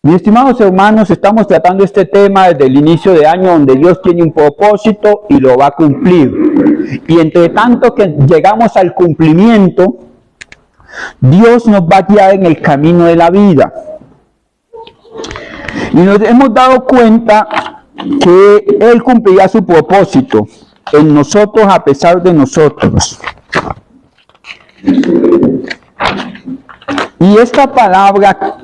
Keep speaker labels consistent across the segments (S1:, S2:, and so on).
S1: Mis estimados hermanos, estamos tratando este tema desde el inicio de año, donde Dios tiene un propósito y lo va a cumplir. Y entre tanto que llegamos al cumplimiento, Dios nos va a guiar en el camino de la vida. Y nos hemos dado cuenta que Él cumplirá su propósito en nosotros a pesar de nosotros. Y esta palabra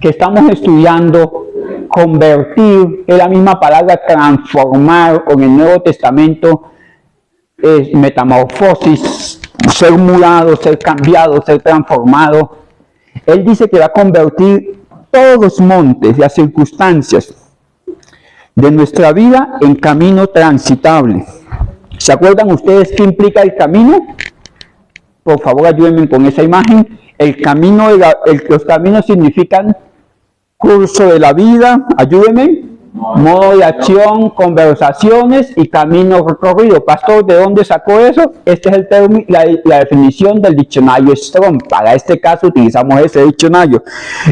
S1: que estamos estudiando, convertir, es la misma palabra transformar, o en el Nuevo Testamento es metamorfosis, ser mudado, ser cambiado, ser transformado. Él dice que va a convertir todos los montes, las circunstancias de nuestra vida en camino transitable. ¿Se acuerdan ustedes qué implica el camino? Por favor, ayúdenme con esa imagen. El camino, los caminos significan curso de la vida, ayúdenme, modo de acción, conversaciones y camino recorrido. Pastor, ¿de dónde sacó eso? Este es el término, la definición del diccionario Strong. Para este caso utilizamos ese diccionario.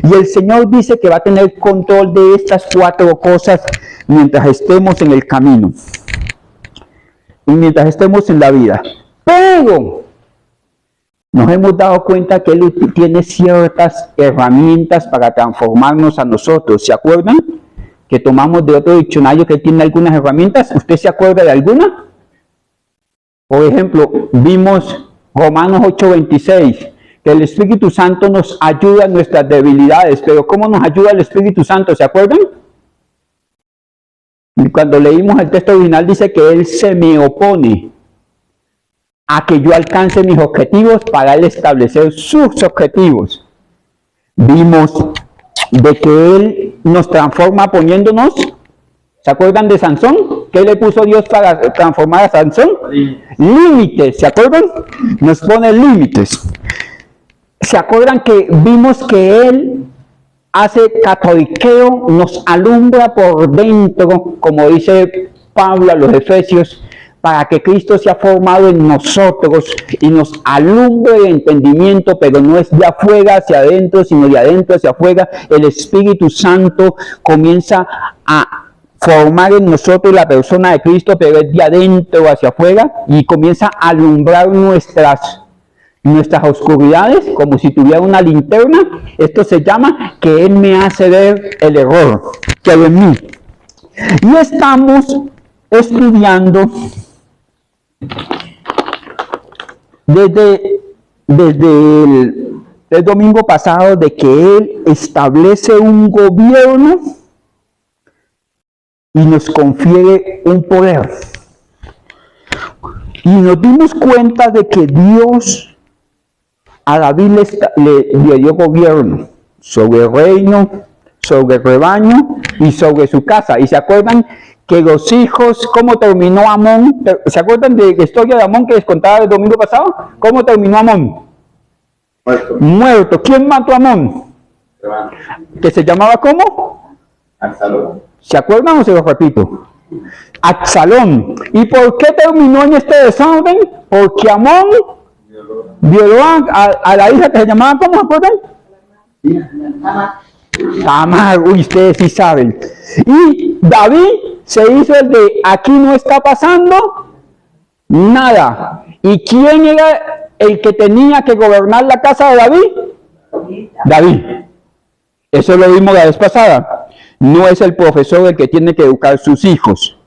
S1: Y el Señor dice que va a tener control de estas 4 cosas mientras estemos en el camino y mientras estemos en la vida. Pero nos hemos dado cuenta que Él tiene ciertas herramientas para transformarnos a nosotros. ¿Se acuerdan? Que tomamos de otro diccionario que Él tiene algunas herramientas. ¿Usted se acuerda de alguna? Por ejemplo, vimos Romanos 8:26, que el Espíritu Santo nos ayuda en nuestras debilidades. Pero ¿cómo nos ayuda el Espíritu Santo? ¿Se acuerdan? Y cuando leímos el texto original dice que Él se me opone a que yo alcance mis objetivos para Él establecer sus objetivos. Vimos de que Él nos transforma poniéndonos, ¿se acuerdan de Sansón? ¿Qué le puso Dios para transformar a Sansón? Límites, ¿se acuerdan? Nos pone límites. ¿Se acuerdan que vimos que Él hace catoliqueo, nos alumbra por dentro, como dice Pablo a los Efesios, para que Cristo sea formado en nosotros y nos alumbre el entendimiento, pero no es de afuera hacia adentro, sino de adentro hacia afuera. El Espíritu Santo comienza a formar en nosotros la persona de Cristo, pero es de adentro hacia afuera, y comienza a alumbrar nuestras oscuridades, como si tuviera una linterna. Esto se llama que Él me hace ver el error que hay en mí. Y estamos estudiando desde el domingo pasado de que Él establece un gobierno y nos confiere un poder. Y nos dimos cuenta de que Dios a David le dio gobierno sobre el reino, sobre el rebaño y sobre su casa. ¿Y se acuerdan que los hijos, cómo terminó Amón? ¿Se acuerdan de la historia de Amón que les contaba el domingo pasado? ¿Cómo terminó Amón? Muerto. ¿Quién mató a Amón? ¿Que se llamaba cómo?
S2: Absalón.
S1: ¿Se acuerdan o se lo repito? Absalón. ¿Y por qué terminó en este desorden? Porque Amón violó a la hija que se llamaba, ¿cómo se acuerdan? Tamar. Uy, ustedes sí saben. Y David se hizo el de aquí no está pasando nada. ¿Y quién era el que tenía que gobernar la casa de David? David. Eso lo vimos la vez pasada. No es el profesor el que tiene que educar sus hijos.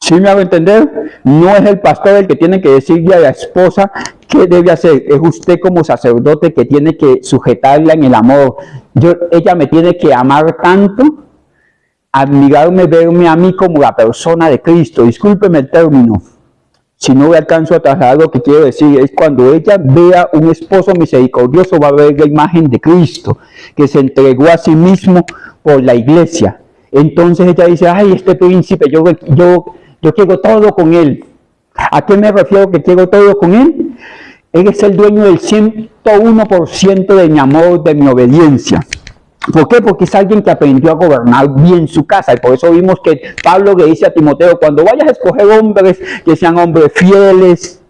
S1: ¿Sí me hago entender? No es el pastor el que tiene que decirle a la esposa qué debe hacer. Es usted como sacerdote que tiene que sujetarla en el amor. Ella me tiene que amar tanto, admirarme, verme a mí como la persona de Cristo. Discúlpeme el término, si no le alcanzo a trasladar lo que quiero decir. Es cuando ella vea un esposo misericordioso, va a ver la imagen de Cristo, que se entregó a sí mismo por la iglesia. Entonces ella dice, ay, este príncipe, yo quiero todo con él. ¿A qué me refiero que quiero todo con él? Él es el dueño del 101% de mi amor, de mi obediencia. ¿Por qué? Porque es alguien que aprendió a gobernar bien su casa. Y por eso vimos que Pablo le dice a Timoteo, cuando vayas a escoger hombres, que sean hombres fieles,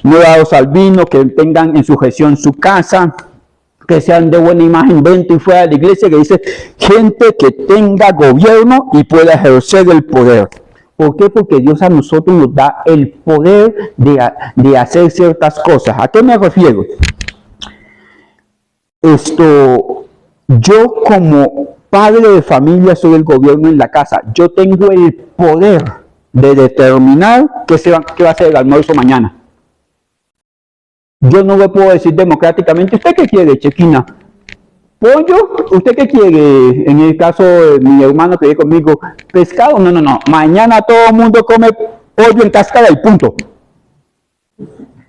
S1: no dados al vino, que tengan en sujeción su casa, que sean de buena imagen dentro y fuera de la iglesia, que dice gente que tenga gobierno y pueda ejercer el poder. ¿Por qué? Porque Dios a nosotros nos da el poder de hacer ciertas cosas. ¿A qué me refiero? Yo como padre de familia soy el gobierno en la casa. Yo tengo el poder de determinar qué va a ser el almuerzo mañana. Yo no le puedo decir democráticamente, ¿usted qué quiere, Chequina? ¿Pollo? ¿Usted qué quiere? En el caso de mi hermano que vive conmigo, ¿pescado? No. Mañana todo el mundo come pollo en cáscara y punto.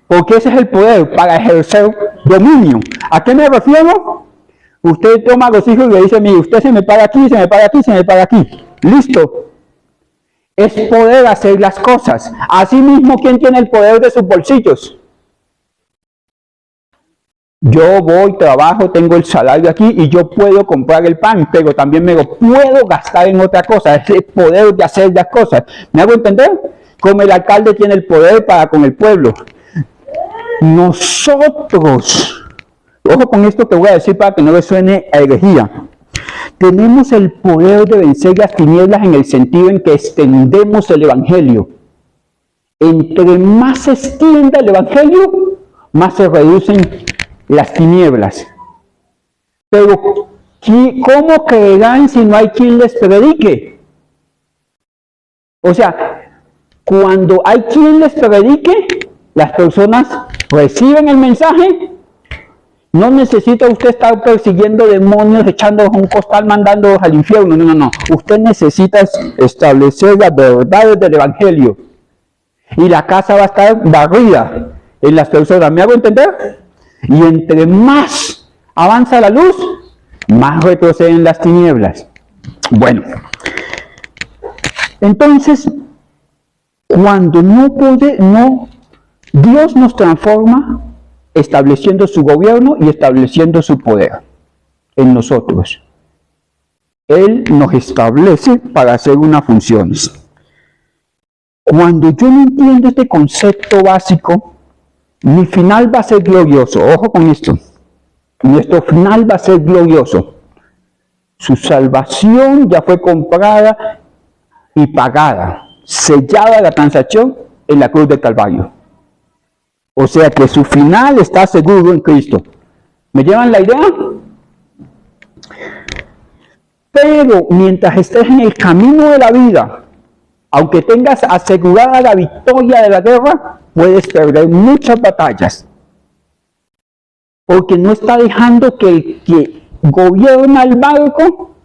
S1: Porque ese es el poder para ejercer dominio. ¿A qué me refiero? Usted toma a los hijos y le dice, mire, usted se me para aquí, se me para aquí, se me para aquí. Listo. Es poder hacer las cosas. Asimismo, ¿quién tiene el poder de sus bolsillos? Yo voy, trabajo, tengo el salario aquí y yo puedo comprar el pan, pero también me lo puedo gastar en otra cosa. Es el poder de hacer las cosas. ¿Me hago entender? Como el alcalde tiene el poder para con el pueblo. Nosotros, ojo con esto que voy a decir para que no le suene a herejía, tenemos el poder de vencer las tinieblas en el sentido en que extendemos el evangelio. Entre más se extienda el evangelio, más se reducen las tinieblas. Pero, ¿cómo creerán si no hay quien les predique? O sea, cuando hay quien les predique, las personas reciben el mensaje. No necesita usted estar persiguiendo demonios, echándolos a un costal, mandándolos al infierno. No. Usted necesita establecer las verdades del evangelio. Y la casa va a estar barrida en las personas. ¿Me hago entender? Y entre más avanza la luz, más retroceden las tinieblas. Bueno, entonces, cuando Dios nos transforma estableciendo su gobierno y estableciendo su poder en nosotros. Él nos establece para hacer unas funciones. Cuando yo no entiendo este concepto básico, mi final va a ser glorioso. Ojo con esto. Nuestro final va a ser glorioso. Su salvación ya fue comprada y pagada, sellada la transacción en la cruz del Calvario. O sea que su final está seguro en Cristo. ¿Me llevan la idea? Pero mientras estés en el camino de la vida, aunque tengas asegurada la victoria de la guerra, puedes perder muchas batallas. Porque no está dejando que el que gobierna el barco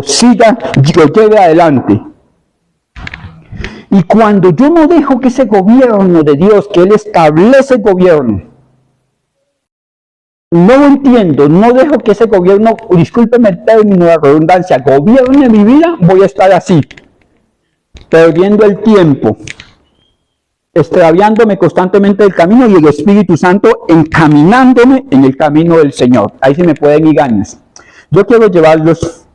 S1: siga y lo lleve adelante. Y cuando yo no dejo que ese gobierno de Dios, que Él establece el gobierno, no lo entiendo, no dejo que ese gobierno, discúlpeme el término de redundancia, gobierne mi vida, voy a estar así, perdiendo el tiempo, extraviándome constantemente del camino y el Espíritu Santo encaminándome en el camino del Señor. Ahí se me pueden ir ganas. Yo quiero llevarlos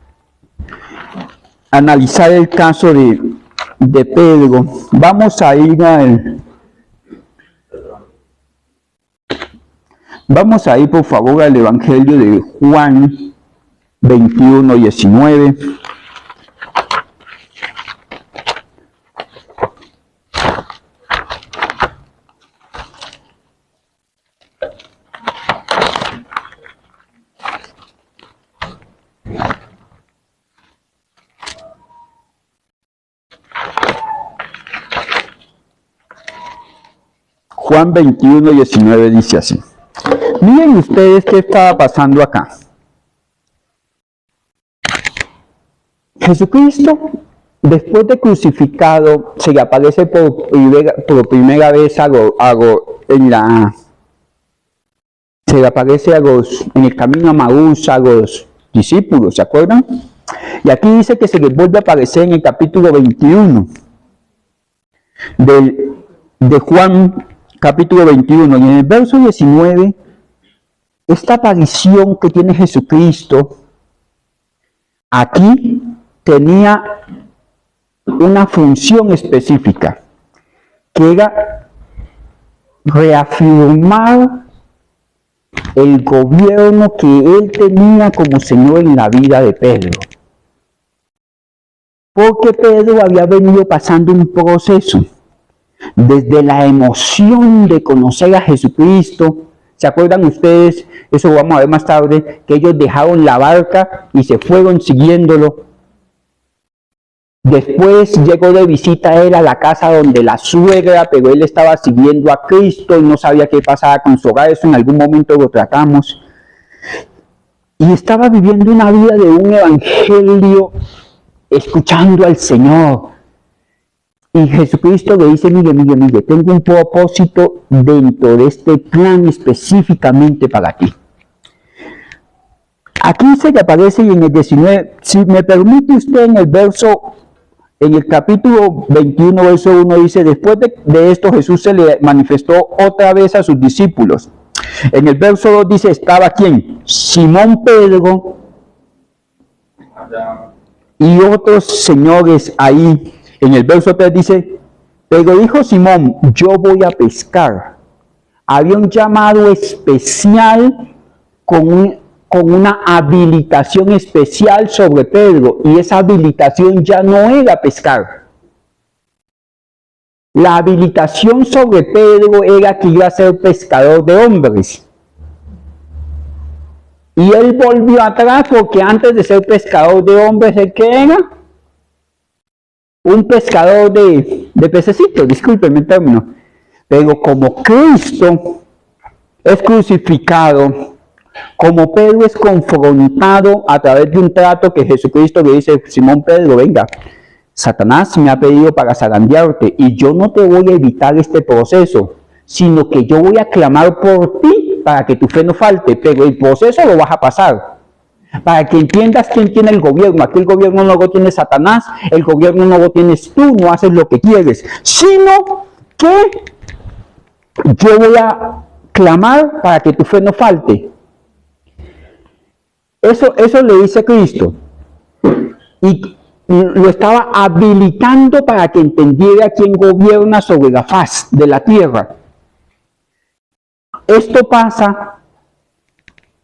S1: a analizar el caso de Pedro. Vamos a ir por favor al Evangelio de Juan 21:19. Juan 21:19 dice así. Miren ustedes qué estaba pasando acá. Jesucristo, después de crucificado, se le aparece por primera vez en el camino a Maús a los discípulos, ¿se acuerdan? Y aquí dice que se les vuelve a aparecer en el capítulo 21 de Juan, capítulo 21, y en el verso 19, esta aparición que tiene Jesucristo aquí tenía una función específica, que era reafirmar el gobierno que él tenía como Señor en la vida de Pedro. Porque Pedro había venido pasando un proceso desde la emoción de conocer a Jesucristo. ¿Se acuerdan ustedes? Eso lo vamos a ver más tarde, que ellos dejaron la barca y se fueron siguiéndolo. Después llegó de visita él a la casa donde la suegra, pero él estaba siguiendo a Cristo y no sabía qué pasaba con su hogar. Eso en algún momento lo tratamos. Y estaba viviendo una vida de un evangelio, escuchando al Señor. Y Jesucristo le dice, mire, tengo un propósito dentro de este plan específicamente para ti. Aquí se le aparece y en el 19, si me permite usted en el capítulo 21, verso 1 dice, después de esto Jesús se le manifestó otra vez a sus discípulos. En el verso 2 dice, ¿estaba quién? Simón Pedro y otros señores ahí. En el verso 3 dice, pero dijo Simón, yo voy a pescar. Había un llamado especial con una habilitación especial sobre Pedro, y esa habilitación ya no era pescar. La habilitación sobre Pedro era que iba a ser pescador de hombres. Y él volvió atrás porque antes de ser pescador de hombres, ¿el qué era? Un pescador de pececitos, discúlpenme el término. Pero como Cristo es crucificado, como Pedro es confrontado a través de un trato que Jesucristo le dice, Simón Pedro, venga, Satanás me ha pedido para zarandearte y yo no te voy a evitar este proceso, sino que yo voy a clamar por ti para que tu fe no falte, pero el proceso lo vas a pasar. Para que entiendas quién tiene el gobierno. Aquí el gobierno no lo tiene Satanás, el gobierno no lo tienes tú, no haces lo que quieres, sino que yo voy a clamar para que tu fe no falte. Eso le dice Cristo. Y lo estaba habilitando para que entendiera quién gobierna sobre la faz de la tierra. Esto pasa,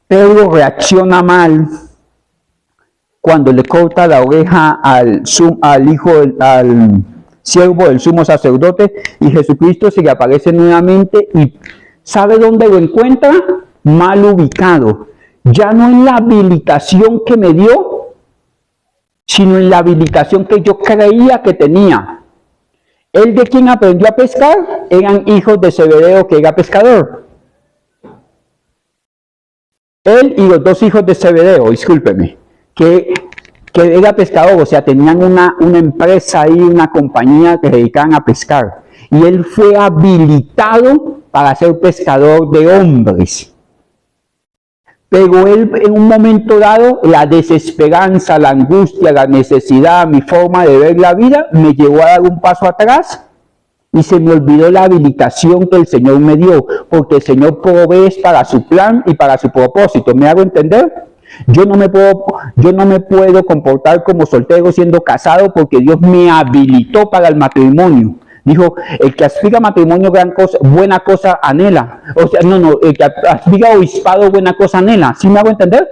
S1: Pedro reacciona mal cuando le corta la oreja al siervo del sumo sacerdote, y Jesucristo se le aparece nuevamente y ¿sabe dónde lo encuentra? Mal ubicado. Ya no en la habilitación que me dio, sino en la habilitación que yo creía que tenía. ¿Él de quién aprendió a pescar? Eran hijos de Zebedeo, que era pescador. Él y los dos hijos de Zebedeo, discúlpeme, que era pescador, o sea, tenían una empresa ahí, una compañía que se dedicaban a pescar. Y él fue habilitado para ser pescador de hombres. Pero él, en un momento dado, la desesperanza, la angustia, la necesidad, mi forma de ver la vida, me llevó a dar un paso atrás y se me olvidó la habilitación que el Señor me dio, porque el Señor provee para su plan y para su propósito. ¿Me hago entender? Yo no me puedo comportar como soltero siendo casado, porque Dios me habilitó para el matrimonio. Dijo, el que aspira a matrimonio, buena cosa anhela. O sea, el que aspira a obispado, buena cosa anhela. ¿Sí me hago entender?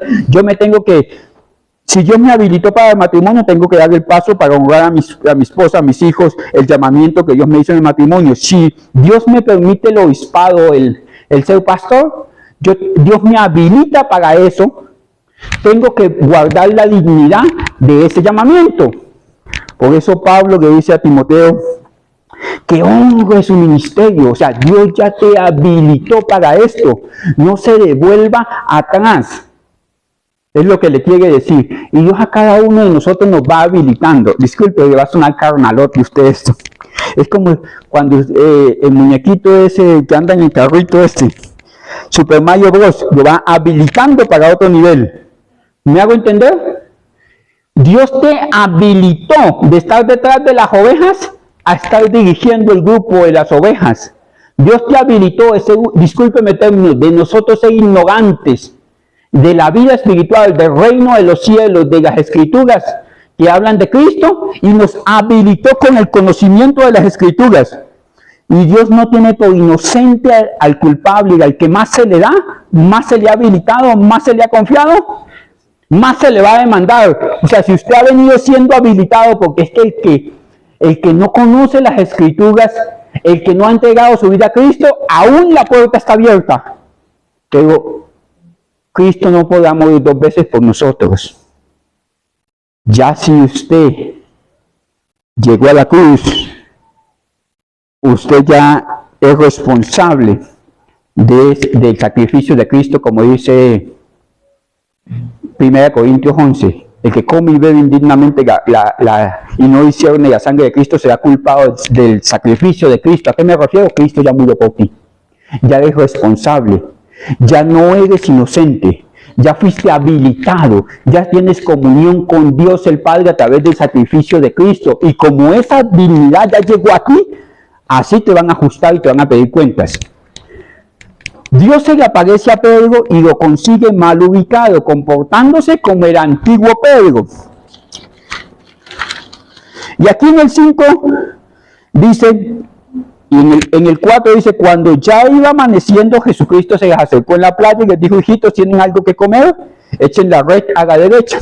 S1: Si Dios me habilitó para el matrimonio, tengo que dar el paso para honrar a mi esposa, a mis hijos, el llamamiento que Dios me hizo en el matrimonio. Si Dios me permite el obispado, el ser pastor, Dios me habilita para eso, tengo que guardar la dignidad de ese llamamiento. Por eso Pablo le dice a Timoteo que honre su ministerio. O sea, Dios ya te habilitó para esto. No se devuelva atrás. Es lo que le quiere decir. Y Dios a cada uno de nosotros nos va habilitando. Disculpe, le va a sonar carnalote usted esto. Es como cuando el muñequito ese que anda en el carrito Super Mario Bros. Lo va habilitando para otro nivel. ¿Me hago entender? Dios te habilitó de estar detrás de las ovejas a estar dirigiendo el grupo de las ovejas. Dios te habilitó, discúlpeme términos, de nosotros ser ignorantes de la vida espiritual, del reino de los cielos, de las escrituras que hablan de Cristo, y nos habilitó con el conocimiento de las escrituras. Y Dios no tiene por inocente al culpable, y al que más se le da, más se le ha habilitado, más se le ha confiado, más se le va a demandar. O sea, si usted ha venido siendo habilitado, porque es que el que no conoce las Escrituras, el que no ha entregado su vida a Cristo, aún la puerta está abierta. Pero Cristo no podrá morir 2 veces por nosotros. Ya si usted llegó a la cruz, usted ya es responsable del sacrificio de Cristo, como dice 1 Corintios 11. El que come y bebe indignamente y no discierne la sangre de Cristo será culpado del sacrificio de Cristo. ¿A qué me refiero? Cristo ya murió por ti. Ya eres responsable. Ya no eres inocente. Ya fuiste habilitado. Ya tienes comunión con Dios el Padre a través del sacrificio de Cristo. Y como esa habilidad ya llegó a ti, así te van a ajustar y te van a pedir cuentas. Dios se le aparece a Pedro y lo consigue mal ubicado, comportándose como el antiguo Pedro. Y aquí en el 5 dice, y en el 4 dice, cuando ya iba amaneciendo, Jesucristo se les acercó en la playa y les dijo, hijitos, ¿tienen algo que comer? Echen la red a la derecha.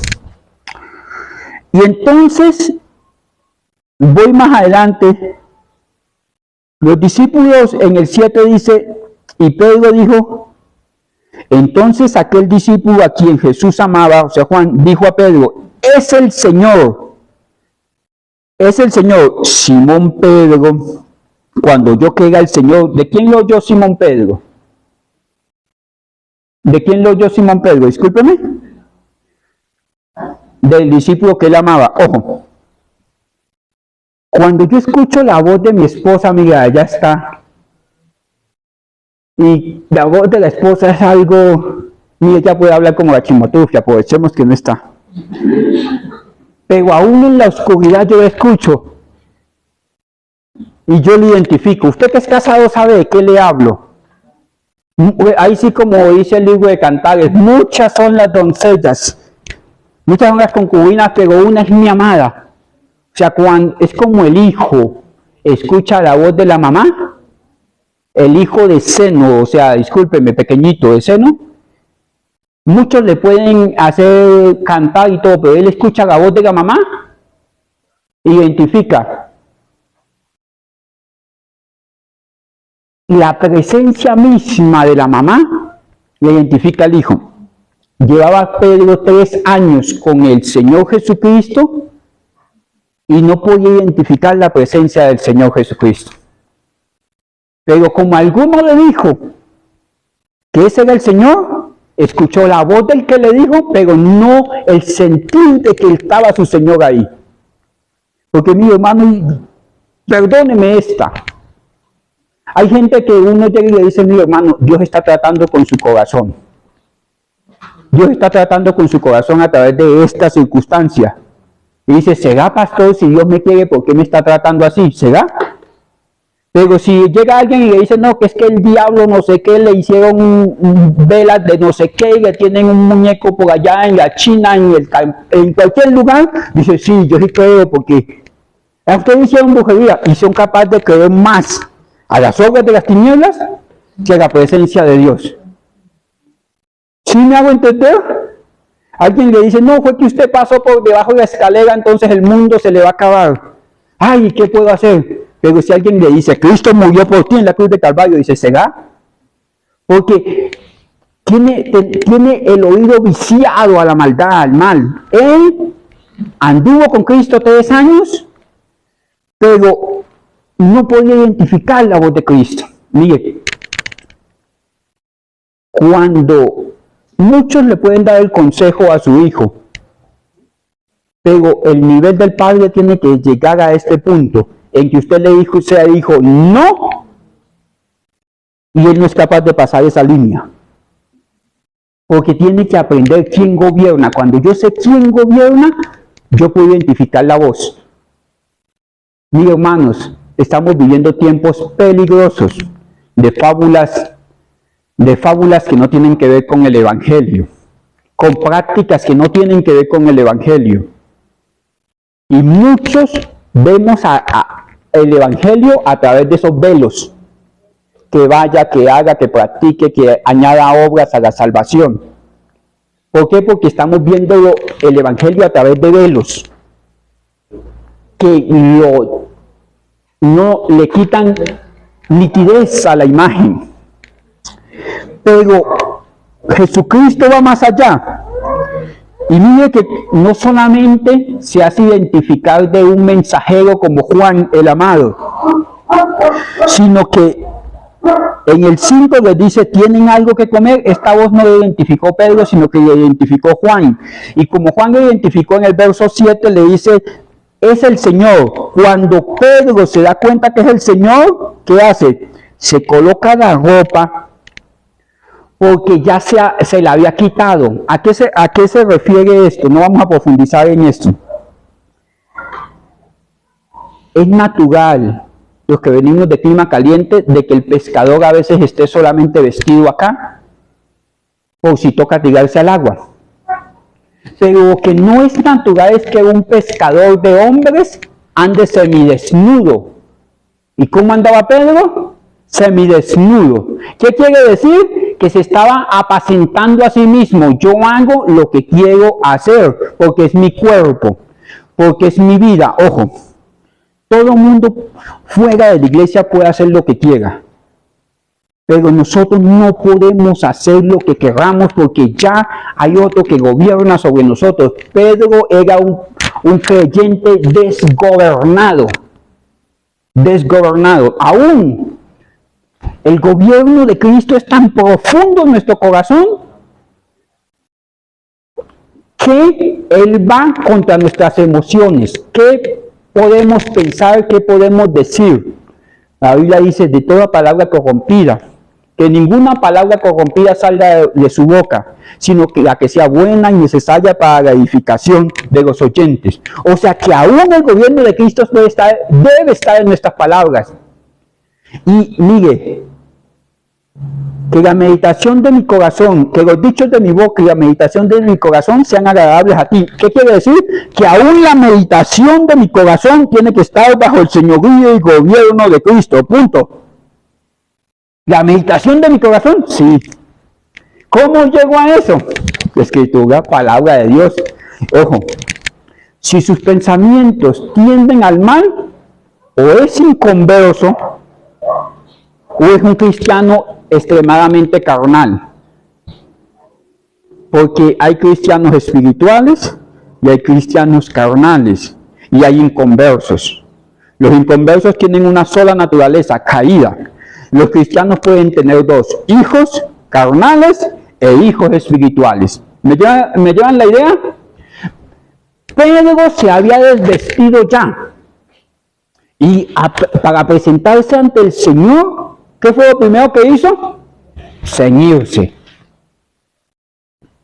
S1: Y entonces, voy más adelante, los discípulos en el 7 dice, y Pedro dijo, entonces aquel discípulo a quien Jesús amaba, o sea Juan, dijo a Pedro, es el Señor. Simón Pedro, cuando yo que era el Señor, ¿de quién lo oyó Simón Pedro? ¿De quién lo oyó Simón Pedro? Discúlpeme. Del discípulo que él amaba. Ojo, cuando yo escucho la voz de mi esposa, mira, allá está, y la voz de la esposa es algo, mira, ella puede hablar como la chimotufia, aprovechemos que no está. Pero aún en la oscuridad yo la escucho y yo le identifico. Usted que es casado sabe de qué le hablo. Ahí sí, como dice el libro de Cantares, muchas son las doncellas, muchas son las concubinas, pero una es mi amada. O sea, cuando es como el hijo escucha la voz de la mamá, el hijo de seno, o sea, discúlpeme, pequeñito de seno, muchos le pueden hacer cantar y todo, pero él escucha la voz de la mamá, identifica. La presencia misma de la mamá le identifica al hijo. Llevaba Pedro 3 años con el Señor Jesucristo y no podía identificar la presencia del Señor Jesucristo. Pero como alguno le dijo que ese era el Señor, escuchó la voz del que le dijo, pero no el sentir de que estaba su Señor ahí. Porque mi hermano, perdóneme esta. Hay gente que uno llega y le dice, mi hermano, Dios está tratando con su corazón. Dios está tratando con su corazón a través de esta circunstancia. Y dice, ¿será, pastor, si Dios me quiere, por qué me está tratando así? ¿Será? Pero si llega alguien y le dice, no, que es que el diablo no sé qué, le hicieron velas de no sé qué, y le tienen un muñeco por allá en la China, en cualquier lugar, dice, sí, yo sí creo, porque a ustedes hicieron brujería y son capaces de creer más a las obras de las tinieblas que a la presencia de Dios. ¿Sí me hago entender? Alguien le dice, no, fue que usted pasó por debajo de la escalera, entonces el mundo se le va a acabar. Ay, ¿qué puedo hacer? Pero si alguien le dice, Cristo murió por ti en la cruz de Calvario, dice, ¿será? Porque tiene el oído viciado a la maldad, al mal. Él anduvo con Cristo 3 años, pero no podía identificar la voz de Cristo. Mire, cuando muchos le pueden dar el consejo a su hijo, pero el nivel del padre tiene que llegar a este punto en que usted le dijo, sea dijo no, y él no es capaz de pasar esa línea. Porque tiene que aprender quién gobierna. Cuando yo sé quién gobierna, yo puedo identificar la voz. Mis hermanos, estamos viviendo tiempos peligrosos de fábulas que no tienen que ver con el Evangelio, con prácticas que no tienen que ver con el Evangelio. Y muchos vemos el evangelio a través de esos velos. Que vaya, que haga, que practique, que añada obras a la salvación. ¿Por qué? Porque estamos viendo el evangelio a través de velos. Que no le quitan nitidez a la imagen. Pero Jesucristo va más allá. Y mire que no solamente se hace identificar de un mensajero como Juan el amado, sino que en el 5 les dice, ¿tienen algo que comer? Esta voz no la identificó Pedro, sino que la identificó Juan. Y como Juan la identificó en el verso 7, le dice, es el Señor. Cuando Pedro se da cuenta que es el Señor, ¿qué hace? Se coloca la ropa, porque ya se la había quitado. ¿A qué se refiere esto? No vamos a profundizar en esto. Es natural, los que venimos de clima caliente, de que el pescador a veces esté solamente vestido acá, por si toca tirarse al agua. Pero lo que no es natural es que un pescador de hombres ande semidesnudo. ¿Y cómo andaba Pedro? Semidesnudo. ¿Qué quiere decir? Que se estaba apacentando a sí mismo. Yo hago lo que quiero hacer, porque es mi cuerpo, porque es mi vida. Ojo, todo mundo fuera de la iglesia puede hacer lo que quiera, pero nosotros no podemos hacer lo que queramos porque ya hay otro que gobierna sobre nosotros. Pedro era un creyente desgobernado. Aún el gobierno de Cristo es tan profundo en nuestro corazón que Él va contra nuestras emociones. ¿Qué podemos pensar? ¿Qué podemos decir? La Biblia dice, de toda palabra corrompida, que ninguna palabra corrompida salga de su boca, sino que la que sea buena y necesaria para la edificación de los oyentes. O sea que aún el gobierno de Cristo debe estar en nuestras palabras. Y mire, que la meditación de mi corazón, que los dichos de mi boca y la meditación de mi corazón sean agradables a ti. ¿Qué quiere decir? Que aún la meditación de mi corazón tiene que estar bajo el señorío y gobierno de Cristo. Punto. ¿La meditación de mi corazón? Sí. ¿Cómo llego a eso? La Escritura, palabra de Dios. Ojo, si sus pensamientos tienden al mal, o es inconverso, o es un cristiano extremadamente carnal. Porque hay cristianos espirituales y hay cristianos carnales y hay inconversos. Los inconversos tienen una sola naturaleza, caída. Los cristianos pueden tener dos, hijos carnales e hijos espirituales. ¿Me llevan la idea? Pedro se había desvestido ya. Y para presentarse ante el Señor, ¿qué fue lo primero que hizo? Ceñirse.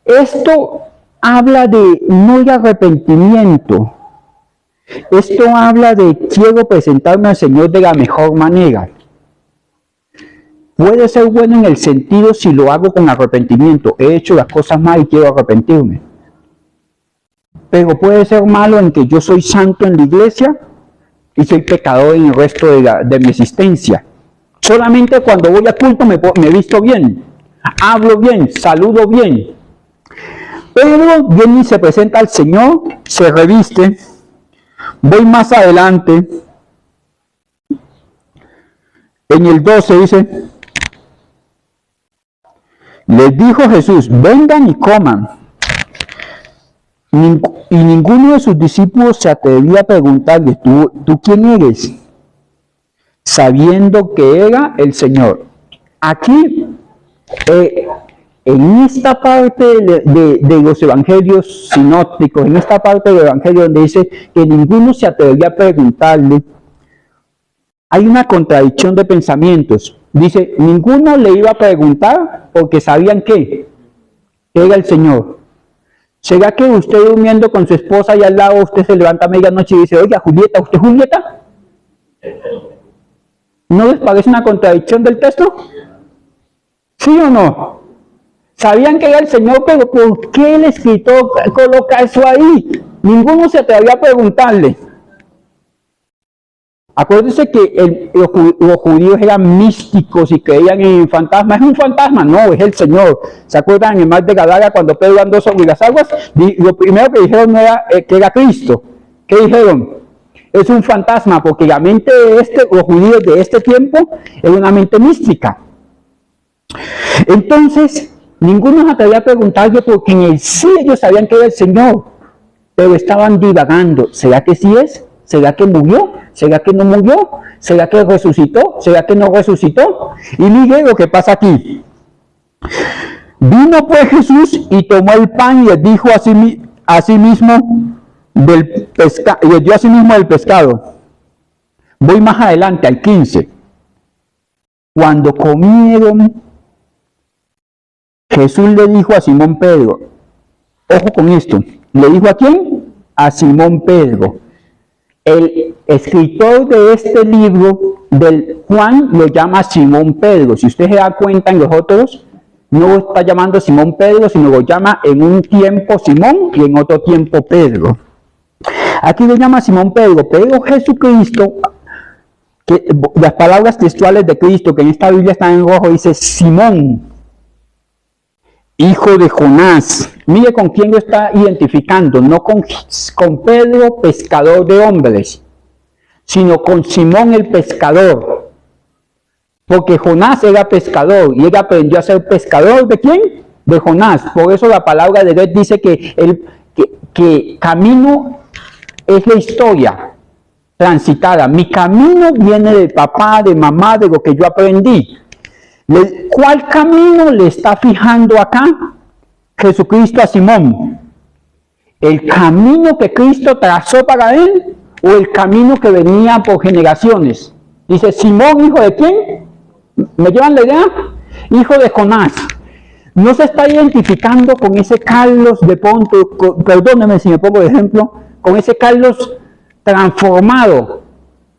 S1: Esto habla de no de arrepentimiento. Esto habla de quiero presentarme al Señor de la mejor manera. Puede ser bueno en el sentido si lo hago con arrepentimiento. He hecho las cosas mal y quiero arrepentirme. Pero puede ser malo en que yo soy santo en la iglesia y soy pecador en el resto de mi existencia. Solamente cuando voy a culto me visto bien, hablo bien, saludo bien. Pedro viene y se presenta al Señor, se reviste. Voy más adelante. En el 12 dice, les dijo Jesús, vengan y coman. Y ninguno de sus discípulos se atrevía a preguntarle, ¿tú quién eres? Sabiendo que era el Señor. Aquí, en esta parte de los evangelios sinópticos, en esta parte del evangelio donde dice que ninguno se atrevía a preguntarle, hay una contradicción de pensamientos. Dice, ninguno le iba a preguntar porque sabían que era el Señor. ¿Será que usted durmiendo con su esposa y al lado usted se levanta a medianoche y dice, oiga, Julieta, ¿usted es Julieta? ¿No les parece una contradicción del texto? ¿Sí o no? Sabían que era el Señor, pero ¿por qué el escritor coloca eso ahí? Ninguno se atrevía a preguntarle. Acuérdense que los judíos eran místicos y creían en fantasmas. ¿Es un fantasma? No, es el Señor. ¿Se acuerdan en el mar de Gadara cuando Pedro andó sobre las aguas? Lo primero que dijeron era que era Cristo. ¿Qué dijeron? Es un fantasma, porque la mente de los judíos de este tiempo era una mente mística. Entonces, ninguno se atrevía a preguntarle, porque en el sí ellos sabían que era el Señor, pero estaban divagando. ¿Será que sí es? ¿Será que murió? ¿Será que no murió? ¿Será que resucitó? ¿Será que no resucitó? Y mire lo que pasa aquí. Vino pues Jesús y tomó el pan y les dijo a sí mismo del pescado. Voy más adelante, al 15. Cuando comieron, Jesús le dijo a Simón Pedro, ojo con esto, ¿le dijo a quién? A Simón Pedro. El escritor de este libro, del Juan, lo llama Simón Pedro. Si usted se da cuenta en los otros, no lo está llamando Simón Pedro, sino lo llama en un tiempo Simón y en otro tiempo Pedro. Aquí lo llama Simón Pedro, pero Jesucristo, que las palabras textuales de Cristo que en esta Biblia están en rojo, dice Simón, hijo de Jonás. Mire con quién lo está identificando, no con Pedro, pescador de hombres, sino con Simón el pescador. Porque Jonás era pescador y él aprendió a ser pescador ¿de quién? De Jonás. Por eso la palabra de Dios dice que camino es la historia transitada. Mi camino viene de papá, de mamá, de lo que yo aprendí. ¿Cuál camino le está fijando acá Jesucristo a Simón? ¿El camino que Cristo trazó para él o el camino que venía por generaciones? Dice, Simón, ¿hijo de quién? ¿Me llevan la idea? Hijo de Jonás. No se está identificando con ese Carlos de Ponto, perdóneme si me pongo de ejemplo, con ese Carlos transformado,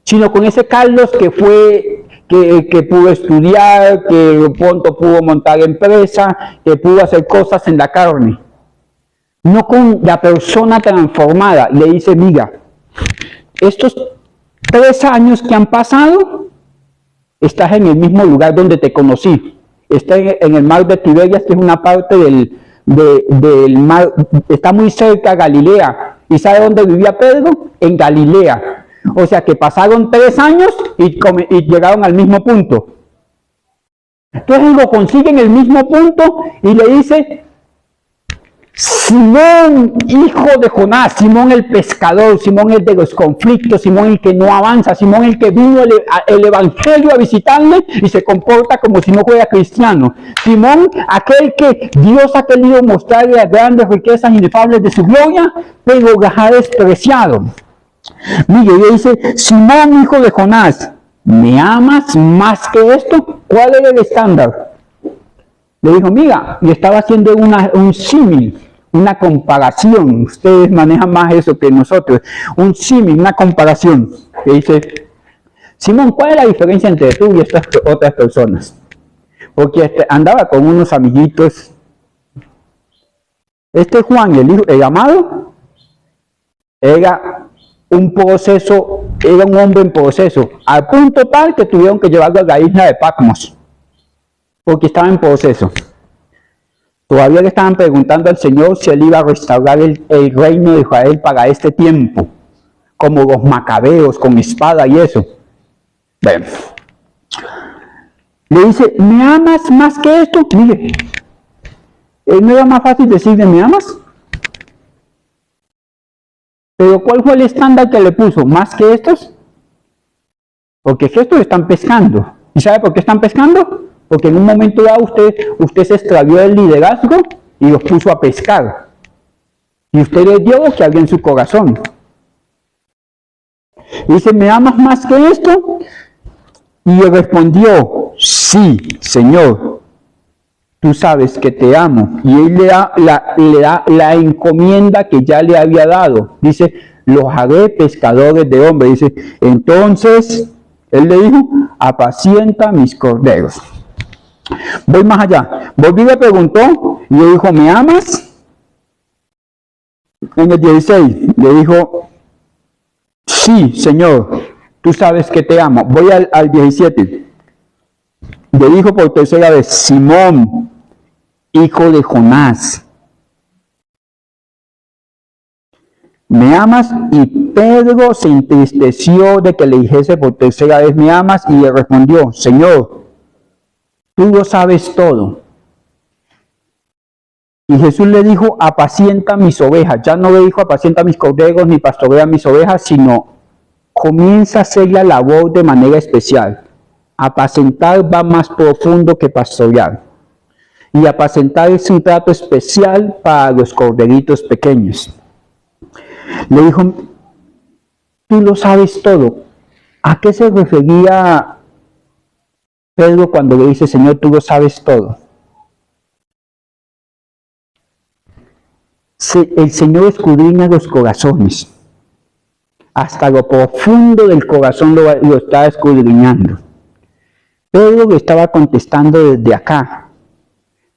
S1: sino con ese Carlos que fue, que pudo estudiar, que pronto pudo montar empresa, que pudo hacer cosas en la carne. No con la persona transformada. Le dice, mira, estos 3 años que han pasado, estás en el mismo lugar donde te conocí. Estás en el mar de Tiberias, que es una parte del mar, está muy cerca de Galilea. ¿Y sabe dónde vivía Pedro? En Galilea. O sea que pasaron 3 años y llegaron al mismo punto. Entonces lo consigue en el mismo punto y le dice, Simón, hijo de Jonás, Simón el pescador, Simón el de los conflictos, Simón el que no avanza, Simón el que vino el evangelio a visitarle y se comporta como si no fuera cristiano. Simón, aquel que Dios ha querido mostrarle las grandes riquezas inefables de su gloria, pero las ha despreciado. Mire, le dice, Simón, hijo de Jonás, ¿me amas más que esto? ¿Cuál era el estándar? Le dijo, mira, le estaba haciendo un símil, una comparación. Ustedes manejan más eso que nosotros. Un símil, una comparación. Le dice, Simón, ¿cuál es la diferencia entre tú y estas otras personas? Porque andaba con unos amiguitos. Juan, el amado, era un proceso, era un hombre en proceso, al punto tal que tuvieron que llevarlo a la isla de Patmos, porque estaba en proceso. Todavía le estaban preguntando al Señor si él iba a restaurar el reino de Israel para este tiempo, como los macabeos, con espada y eso. Bueno, le dice, ¿me amas más que esto? Mire, ¿no era más fácil decirle, ¿me amas? Pero ¿cuál fue el estándar que le puso? ¿Más que estos? Porque estos están pescando. ¿Y sabe por qué están pescando? Porque en un momento dado usted se extravió del liderazgo y los puso a pescar. Y usted les dio lo que había en su corazón. Y dice, ¿me amas más que esto? Y le respondió, sí, Señor, tú sabes que te amo. Y él le da la encomienda que ya le había dado. Dice, los haré pescadores de hombres. Dice, entonces, él le dijo, apacienta mis corderos. Voy más allá. Volví y le preguntó, y le dijo, ¿me amas? En el 16, le dijo, sí, Señor, tú sabes que te amo. Voy al 17. Le dijo por tercera vez, Simón, hijo de Jonás, ¿me amas? Y Pedro se entristeció de que le dijese por tercera vez, ¿me amas? Y le respondió, Señor, tú lo sabes todo. Y Jesús le dijo, apacienta mis ovejas. Ya no le dijo, apacienta mis corderos, ni pastorea mis ovejas, sino comienza a hacer la labor de manera especial. Apacentar va más profundo que pastorear. Y apacentar es un trato especial para los corderitos pequeños. Le dijo, tú lo sabes todo. ¿A qué se refería Pedro cuando le dice, Señor, tú lo sabes todo? El Señor escudriña los corazones. Hasta lo profundo del corazón lo está escudriñando. Pedro le estaba contestando desde acá,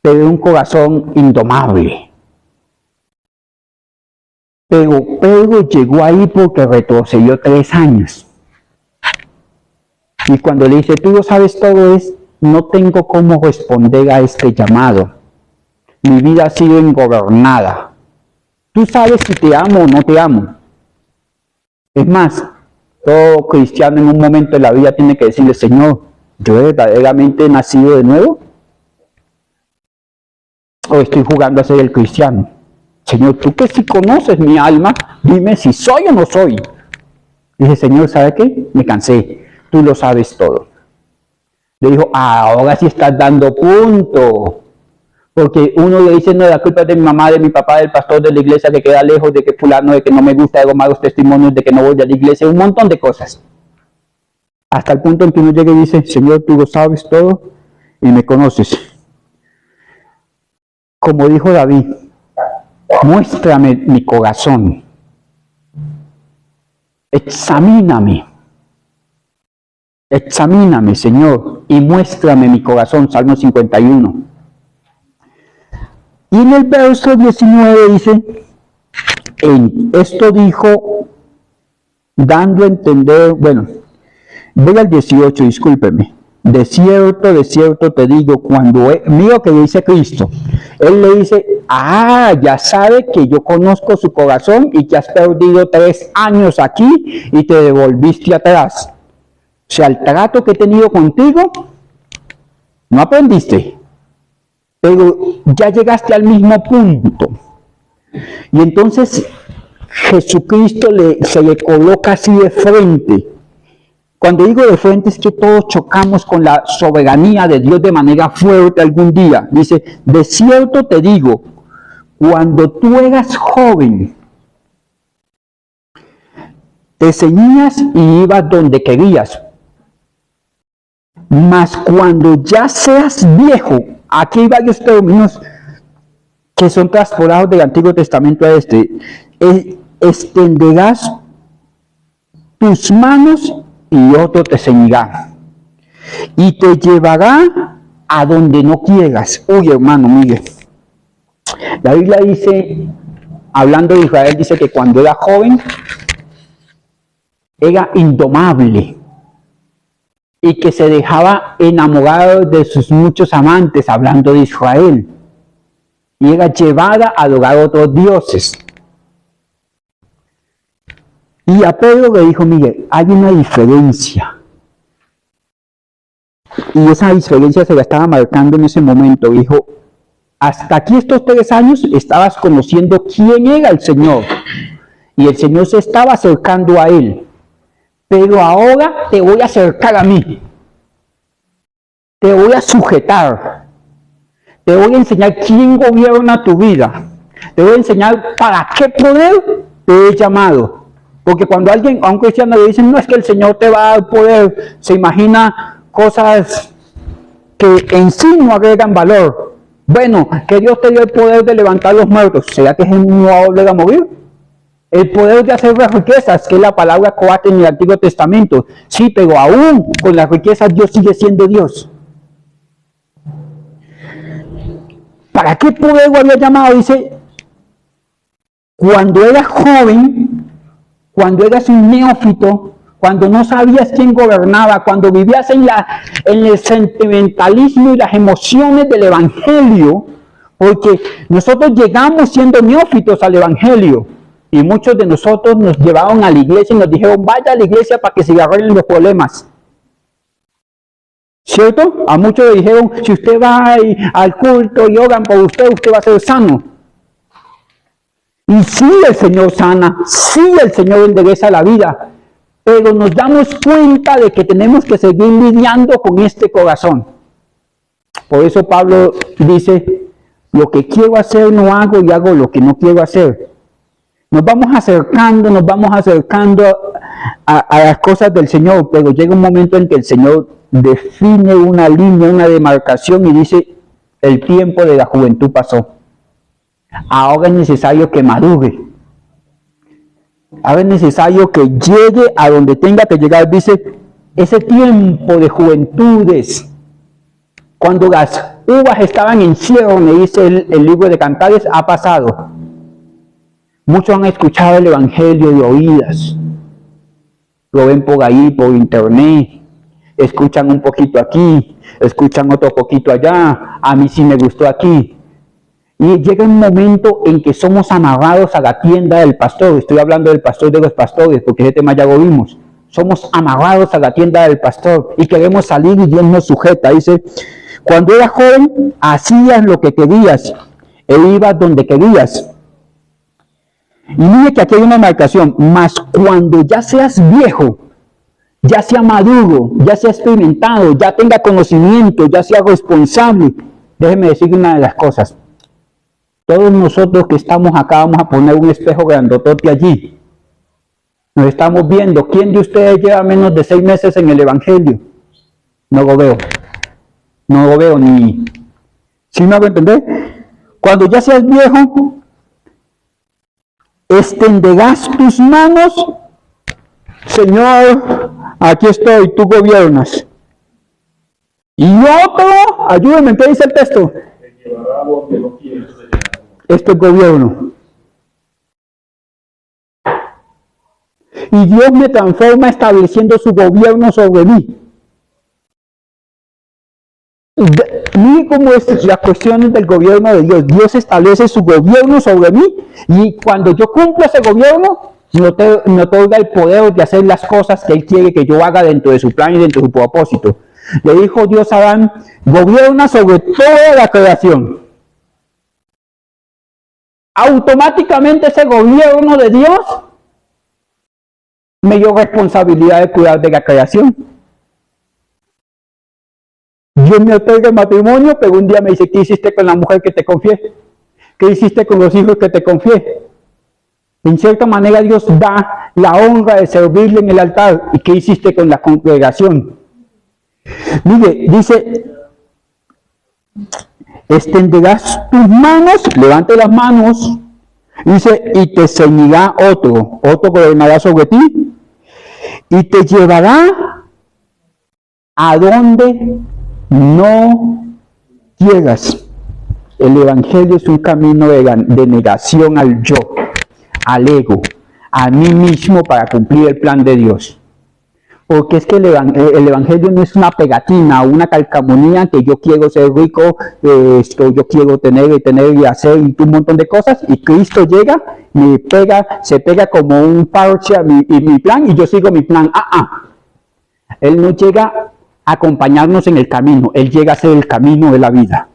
S1: pero era un corazón indomable. Pero Pedro llegó ahí porque retrocedió 3 años. Y cuando le dice, tú lo sabes todo, es, no tengo cómo responder a este llamado. Mi vida ha sido ingobernada. Tú sabes si te amo o no te amo. Es más, todo cristiano en un momento de la vida tiene que decirle, Señor, ¿yo verdaderamente he nacido de nuevo? ¿O estoy jugando a ser el cristiano? Señor, tú que si conoces mi alma, dime si soy o no soy. Dije, Señor, ¿sabe qué? Me cansé. Tú lo sabes todo. Le dijo, ahora sí estás dando punto. Porque uno le dice, no, la culpa es de mi mamá, de mi papá, del pastor de la iglesia que queda lejos, de que fulano, de que no me gusta, de los malos testimonios, de que no voy a la iglesia, un montón de cosas. Hasta el punto en que uno llega y dice, Señor, tú lo sabes todo y me conoces. Como dijo David, muéstrame mi corazón. Examíname. Examíname, Señor, y muéstrame mi corazón. Salmo 51. Y en el verso 19 dice, esto dijo, dando a entender, bueno, voy al 18, discúlpeme. De cierto te digo, mira que dice Cristo, Él le dice, ya sabe que yo conozco su corazón y que has perdido 3 años aquí y te devolviste atrás. O sea, el trato que he tenido contigo, no aprendiste, pero ya llegaste al mismo punto. Y entonces Jesucristo se le coloca así de frente. Cuando digo de frente es que todos chocamos con la soberanía de Dios de manera fuerte algún día. Dice, de cierto te digo, cuando tú eras joven, te ceñías y ibas donde querías. Mas cuando ya seas viejo, aquí hay varios términos que son transportados del Antiguo Testamento a extenderás tus manos y otro te ceñirá y te llevará a donde no quieras. Uy, hermano, mire, la Biblia dice, hablando de Israel, dice que cuando era joven era indomable y que se dejaba enamorar de sus muchos amantes, hablando de Israel, y era llevada a adorar a otros dioses. Y a Pedro le dijo, mire, hay una diferencia. Y esa diferencia se la estaba marcando en ese momento. Dijo, hasta aquí estos 3 años estabas conociendo quién era el Señor. Y el Señor se estaba acercando a él. Pero ahora te voy a acercar a mí. Te voy a sujetar. Te voy a enseñar quién gobierna tu vida. Te voy a enseñar para qué poder te he llamado. Porque cuando a un cristiano le dicen, no, es que el Señor te va a dar poder, se imagina cosas que en sí no agregan valor. Bueno, que Dios te dio el poder de levantar los muertos. ¿Será que Jesús no va a volver a morir? El poder de hacer las riquezas, que es la palabra coate en el Antiguo Testamento. Sí, pero aún con las riquezas Dios sigue siendo Dios. ¿Para qué poder lo había llamado? Dice, cuando eras joven, cuando eras un neófito, cuando no sabías quién gobernaba, cuando vivías en el sentimentalismo y las emociones del Evangelio, porque nosotros llegamos siendo neófitos al Evangelio, y muchos de nosotros nos llevaron a la iglesia y nos dijeron, vaya a la iglesia para que se arreglen los problemas. ¿Cierto? A muchos le dijeron, si usted va al culto y oran por usted, usted va a ser sano. Y sí, el Señor sana, sí, el Señor endereza la vida, pero nos damos cuenta de que tenemos que seguir lidiando con este corazón. Por eso Pablo dice, lo que quiero hacer no hago y hago lo que no quiero hacer. Nos vamos acercando a las cosas del Señor, pero llega un momento en que el Señor define una línea, una demarcación y dice, el tiempo de la juventud pasó. Ahora es necesario que madure. Ahora es necesario que llegue a donde tenga que llegar. Dice, ese tiempo de juventudes, cuando las uvas estaban en cierne, dice el libro de Cantares, ha pasado. Muchos han escuchado el Evangelio de oídas. Lo ven por ahí, por internet. Escuchan un poquito aquí, escuchan otro poquito allá. A mí sí me gustó aquí. Y llega un momento en que somos amarrados a la tienda del pastor. Estoy hablando del pastor de los pastores, porque ese tema ya lo vimos. Somos amarrados a la tienda del pastor y queremos salir y Dios nos sujeta. Dice, cuando eras joven, hacías lo que querías e ibas donde querías. Y mire que aquí hay una marcación, mas cuando ya seas viejo, ya sea maduro, ya sea experimentado, ya tenga conocimiento, ya sea responsable, déjeme decir una de las cosas. Todos nosotros que estamos acá vamos a poner un espejo grandotote allí. Nos estamos viendo. ¿Quién de ustedes lleva menos de 6 meses en el Evangelio? No lo veo. No lo veo ni... ¿Sí me hago entender? Cuando ya seas viejo, extenderás tus manos. Señor, aquí estoy, tú gobiernas. Y otro, ayúdame, ¿qué dice el texto? Esto es gobierno. Y Dios me transforma estableciendo su gobierno sobre mí. Mire cómo es las cuestiones del gobierno de Dios. Dios establece su gobierno sobre mí y cuando yo cumplo ese gobierno, me otorga el poder de hacer las cosas que Él quiere que yo haga dentro de su plan y dentro de su propósito. Le dijo Dios a Adán, gobierna sobre toda la creación. Automáticamente ese gobierno de Dios me dio responsabilidad de cuidar de la creación. Dios me otorga el matrimonio, pero un día me dice, ¿qué hiciste con la mujer que te confié? ¿Qué hiciste con los hijos que te confié? En cierta manera Dios da la honra de servirle en el altar. ¿Y qué hiciste con la congregación? Mire, dice, extenderás tus manos, levante las manos, dice, y te ceñirá otro gobernará sobre ti, y te llevará a donde no llegas. El Evangelio es un camino de negación al yo, al ego, a mí mismo para cumplir el plan de Dios. Porque es que el Evangelio no es una pegatina o una calcamonía que yo quiero ser rico, yo quiero tener y hacer un montón de cosas, y Cristo llega, se pega como un parche a mi plan y yo sigo mi plan. Él no llega a acompañarnos en el camino, Él llega a ser el camino de la vida.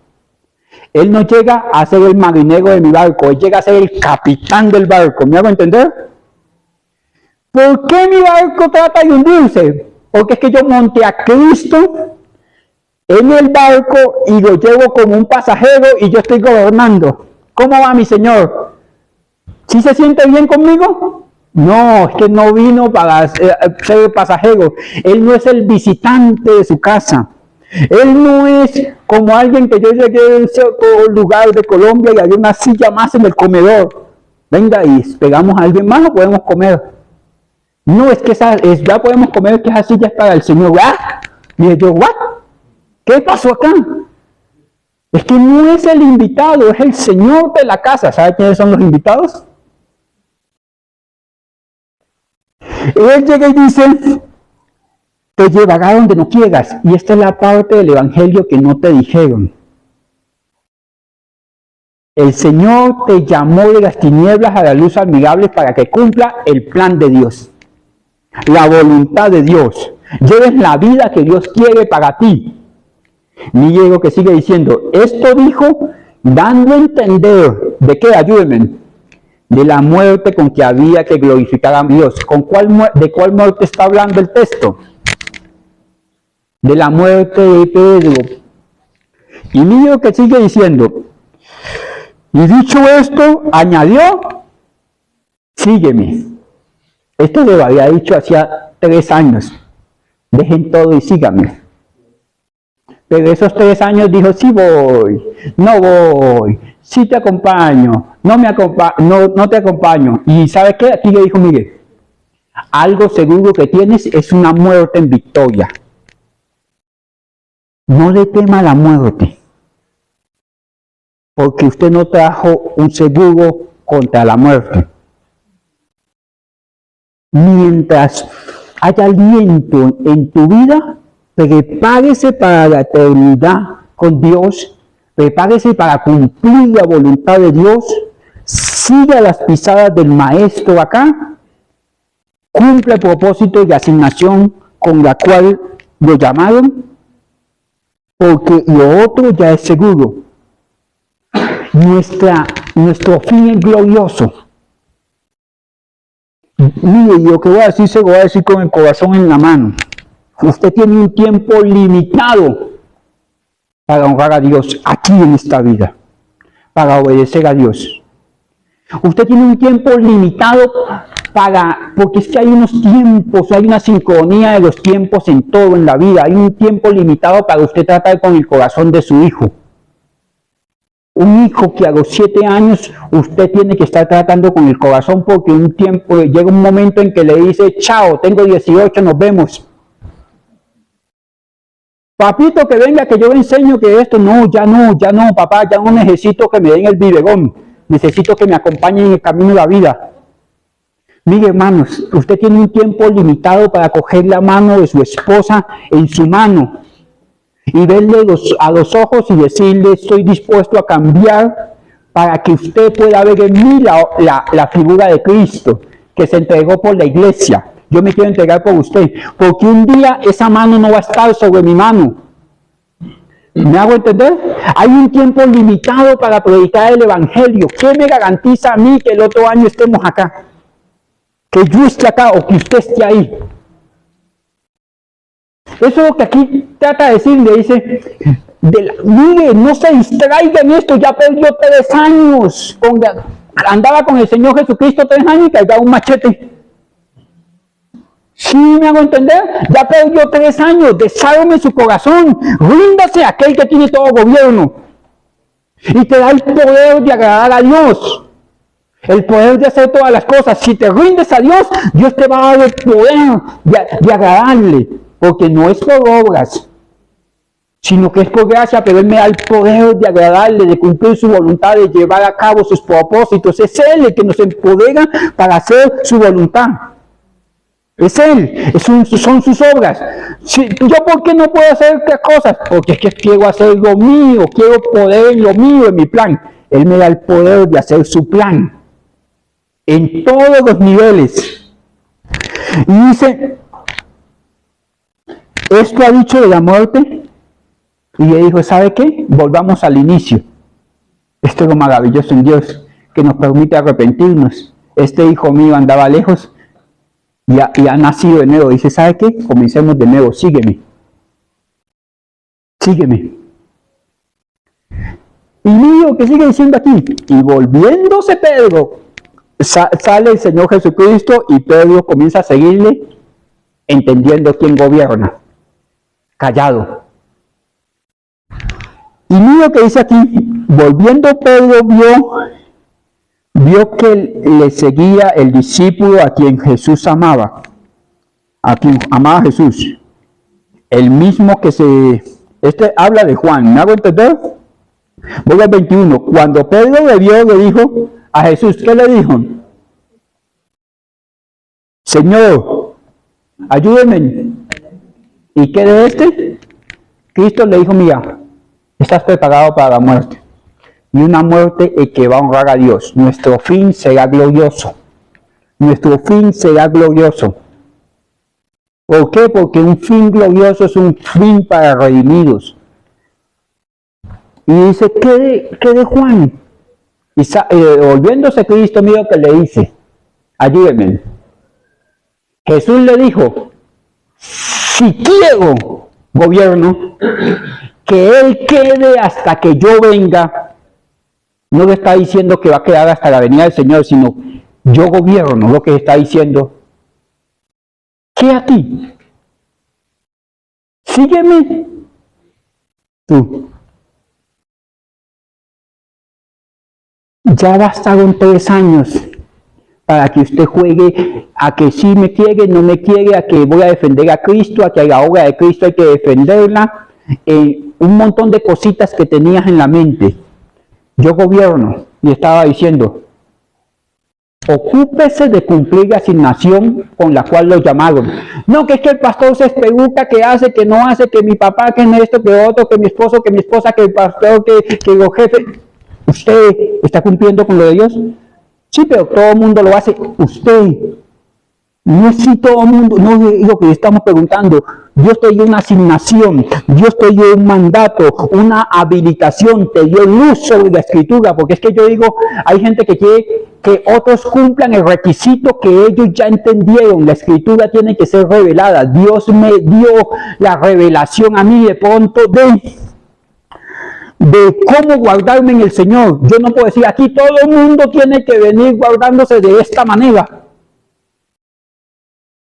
S1: Él no llega a ser el marinero de mi barco, Él llega a ser el capitán del barco. ¿Me hago entender? ¿Por qué mi barco trata de hundirse? Porque es que yo monté a Cristo en el barco y lo llevo como un pasajero y yo estoy gobernando. ¿Cómo va mi Señor? ¿Sí se siente bien conmigo? No, es que no vino para ser pasajero. Él no es el visitante de su casa. Él no es como alguien que yo llegué a un cierto lugar de Colombia y había una silla más en el comedor. Venga, y pegamos a alguien más o podemos comer. No, es que ya podemos comer, que esa silla es para el Señor. Y yo, ¿what? ¿Qué pasó acá? Es que no es el invitado, es el Señor de la casa. ¿Sabe quiénes son los invitados? Él llega y dice, te llevará donde no quieras. Y esta es la parte del evangelio que no te dijeron. El Señor te llamó de las tinieblas a la luz admirable para que cumpla el plan de Dios, la voluntad de Dios. Lleves la vida que Dios quiere para ti. Miguel que sigue diciendo, esto dijo, dando a entender, ¿de qué? Ayúdenme. De la muerte con que había que glorificar a Dios. ¿De cuál muerte está hablando el texto? De la muerte de Pedro. Y Miguel que sigue diciendo, y dicho esto, añadió, sígueme. Esto lo había dicho hacía 3 años. Dejen todo y síganme. Pero esos 3 años dijo, sí voy, no voy, sí te acompaño, no te acompaño. ¿Y sabe qué? Aquí le dijo Miguel, algo seguro que tienes es una muerte en victoria. No le tema la muerte, porque usted no trajo un seguro contra la muerte. Mientras haya aliento en tu vida, prepárese para la eternidad con Dios, prepárese para cumplir la voluntad de Dios, siga las pisadas del Maestro acá, cumpla el propósito y la asignación con la cual lo llamaron, porque lo otro ya es seguro. Nuestro fin es glorioso. Mire, lo que voy a decir se lo voy a decir con el corazón en la mano. Usted tiene un tiempo limitado para honrar a Dios aquí en esta vida, para obedecer a Dios. Usted tiene un tiempo limitado porque es que hay unos tiempos, hay una sincronía de los tiempos en todo en la vida. Hay un tiempo limitado para usted tratar con el corazón de su hijo. Un hijo que a los 7 años usted tiene que estar tratando con el corazón porque llega un momento en que le dice, chao, tengo 18, nos vemos. Papito, que venga, que yo le enseño que esto, no, papá, ya no necesito que me den el biberón, necesito que me acompañen en el camino de la vida. Mire, hermanos, usted tiene un tiempo limitado para coger la mano de su esposa en su mano y verle a los ojos y decirle, estoy dispuesto a cambiar para que usted pueda ver en mí la figura de Cristo que se entregó por la iglesia. Yo me quiero entregar por usted, porque un día esa mano no va a estar sobre mi mano. ¿Me hago entender? Hay un tiempo limitado para predicar el evangelio. ¿Qué me garantiza a mí que el otro año estemos acá? Que yo esté acá o que usted esté ahí. Eso es lo que aquí trata de decir, le dice, mire, no se distraiga en esto, ya perdió 3 años. Andaba con el Señor Jesucristo 3 años y cargaba un machete. ¿Sí me hago entender? Ya perdió 3 años, desarme su corazón, ríndase a aquel que tiene todo gobierno y te da el poder de agradar a Dios, el poder de hacer todas las cosas. Si te rindes a Dios, Dios te va a dar el poder de agradarle, porque no es por obras, sino que es por gracia, pero Él me da el poder de agradarle, de cumplir su voluntad, de llevar a cabo sus propósitos. Es Él el que nos empodera para hacer su voluntad. Es Él, son sus obras. ¿Yo por qué no puedo hacer otras cosas? Porque es que quiero hacer lo mío, quiero poder en lo mío, en mi plan. Él me da el poder de hacer su plan, en todos los niveles. Y dice, esto ha dicho de la muerte, y le dijo, ¿sabe qué? Volvamos al inicio. Esto es lo maravilloso en Dios, que nos permite arrepentirnos. Este hijo mío andaba lejos, y ha nacido de nuevo. Dice, ¿sabe qué? Comencemos de nuevo, sígueme. Sígueme. Y mira lo que sigue diciendo aquí. Y volviéndose Pedro, sale el Señor Jesucristo y Pedro comienza a seguirle, entendiendo quién gobierna. Callado. Y mira lo que dice aquí. Volviendo Pedro vio que le seguía el discípulo a quien Jesús amaba, a quien amaba Jesús, el mismo que habla de Juan, ¿me hago entender? Voy al 21, cuando Pedro le vio, le dijo a Jesús, ¿qué le dijo? Señor, ayúdeme. ¿Y qué de este? Cristo le dijo, mira, estás preparado para la muerte. Y una muerte que va a honrar a Dios. Nuestro fin será glorioso. Nuestro fin será glorioso. ¿Por qué? Porque un fin glorioso es un fin para redimidos. Y dice, ¿qué de Juan? Y volviéndose a Cristo, mira que le dice, ayúdenme. Jesús le dijo, si quiero, gobierno, que Él quede hasta que yo venga. No le está diciendo que va a quedar hasta la venida del Señor, sino yo gobierno, lo que está diciendo. ¿Qué a ti? Sígueme. Tú. Ya bastaron 3 años para que usted juegue a que sí me quiere, no me quiere, a que voy a defender a Cristo, a que la obra de Cristo hay que defenderla, un montón de cositas que tenías en la mente. Yo gobierno, y estaba diciendo, ocúpese de cumplir la asignación con la cual lo llamaron. No, que es que el pastor se espeluca, que hace, que no hace, que mi papá, que esto, que otro, que mi esposo, que mi esposa, que el pastor, que los jefes. ¿Usted está cumpliendo con lo de Dios? Sí, pero todo el mundo lo hace. Usted. No es si todo el mundo, no es lo que estamos preguntando. Dios te dio una asignación, Dios te dio un mandato, una habilitación, te dio luz sobre la escritura, porque es que yo digo, hay gente que quiere que otros cumplan el requisito que ellos ya entendieron. La escritura tiene que ser revelada. Dios me dio la revelación a mí de pronto de cómo guardarme en el Señor. Yo no puedo decir, aquí todo el mundo tiene que venir guardándose de esta manera.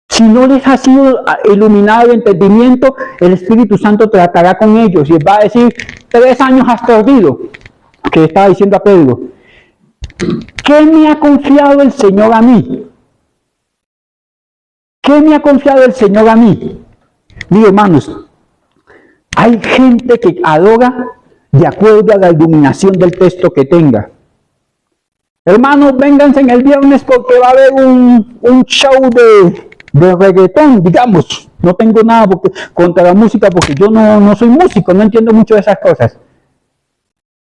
S1: Si no les ha sido iluminado el entendimiento, el Espíritu Santo tratará con ellos y les va a decir, 3 años has perdido, que estaba diciendo a Pedro. ¿Qué me ha confiado el Señor a mí? ¿Qué me ha confiado el Señor a mí? Mire, hermanos, hay gente que adora de acuerdo a la iluminación del texto que tenga. Hermanos, vénganse en el viernes porque va a haber un show de reggaetón, digamos. No tengo nada contra la música porque yo no soy músico, no entiendo mucho de esas cosas.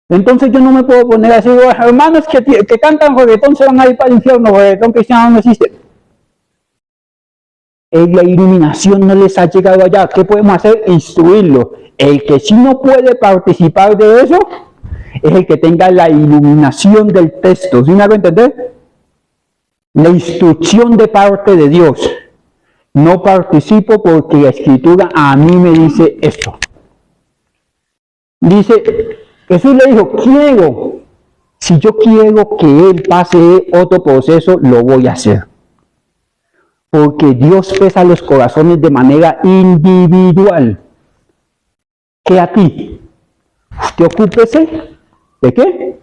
S1: Entonces yo no me puedo poner a decir, hermanos que cantan reggaetón se van a ir para el infierno, reggaetón cristiano no existe. La iluminación no les ha llegado allá. ¿Qué podemos hacer? Instruirlo. El que sí no puede participar de eso es el que tenga la iluminación del texto. ¿Sí me hago entender? La instrucción de parte de Dios. No participo porque la escritura a mí me dice esto. Dice, Jesús le dijo, quiero. Si yo quiero que Él pase otro proceso, lo voy a hacer. Porque Dios pesa los corazones de manera individual. ¿Qué a ti? Usted ocúpese ¿de qué?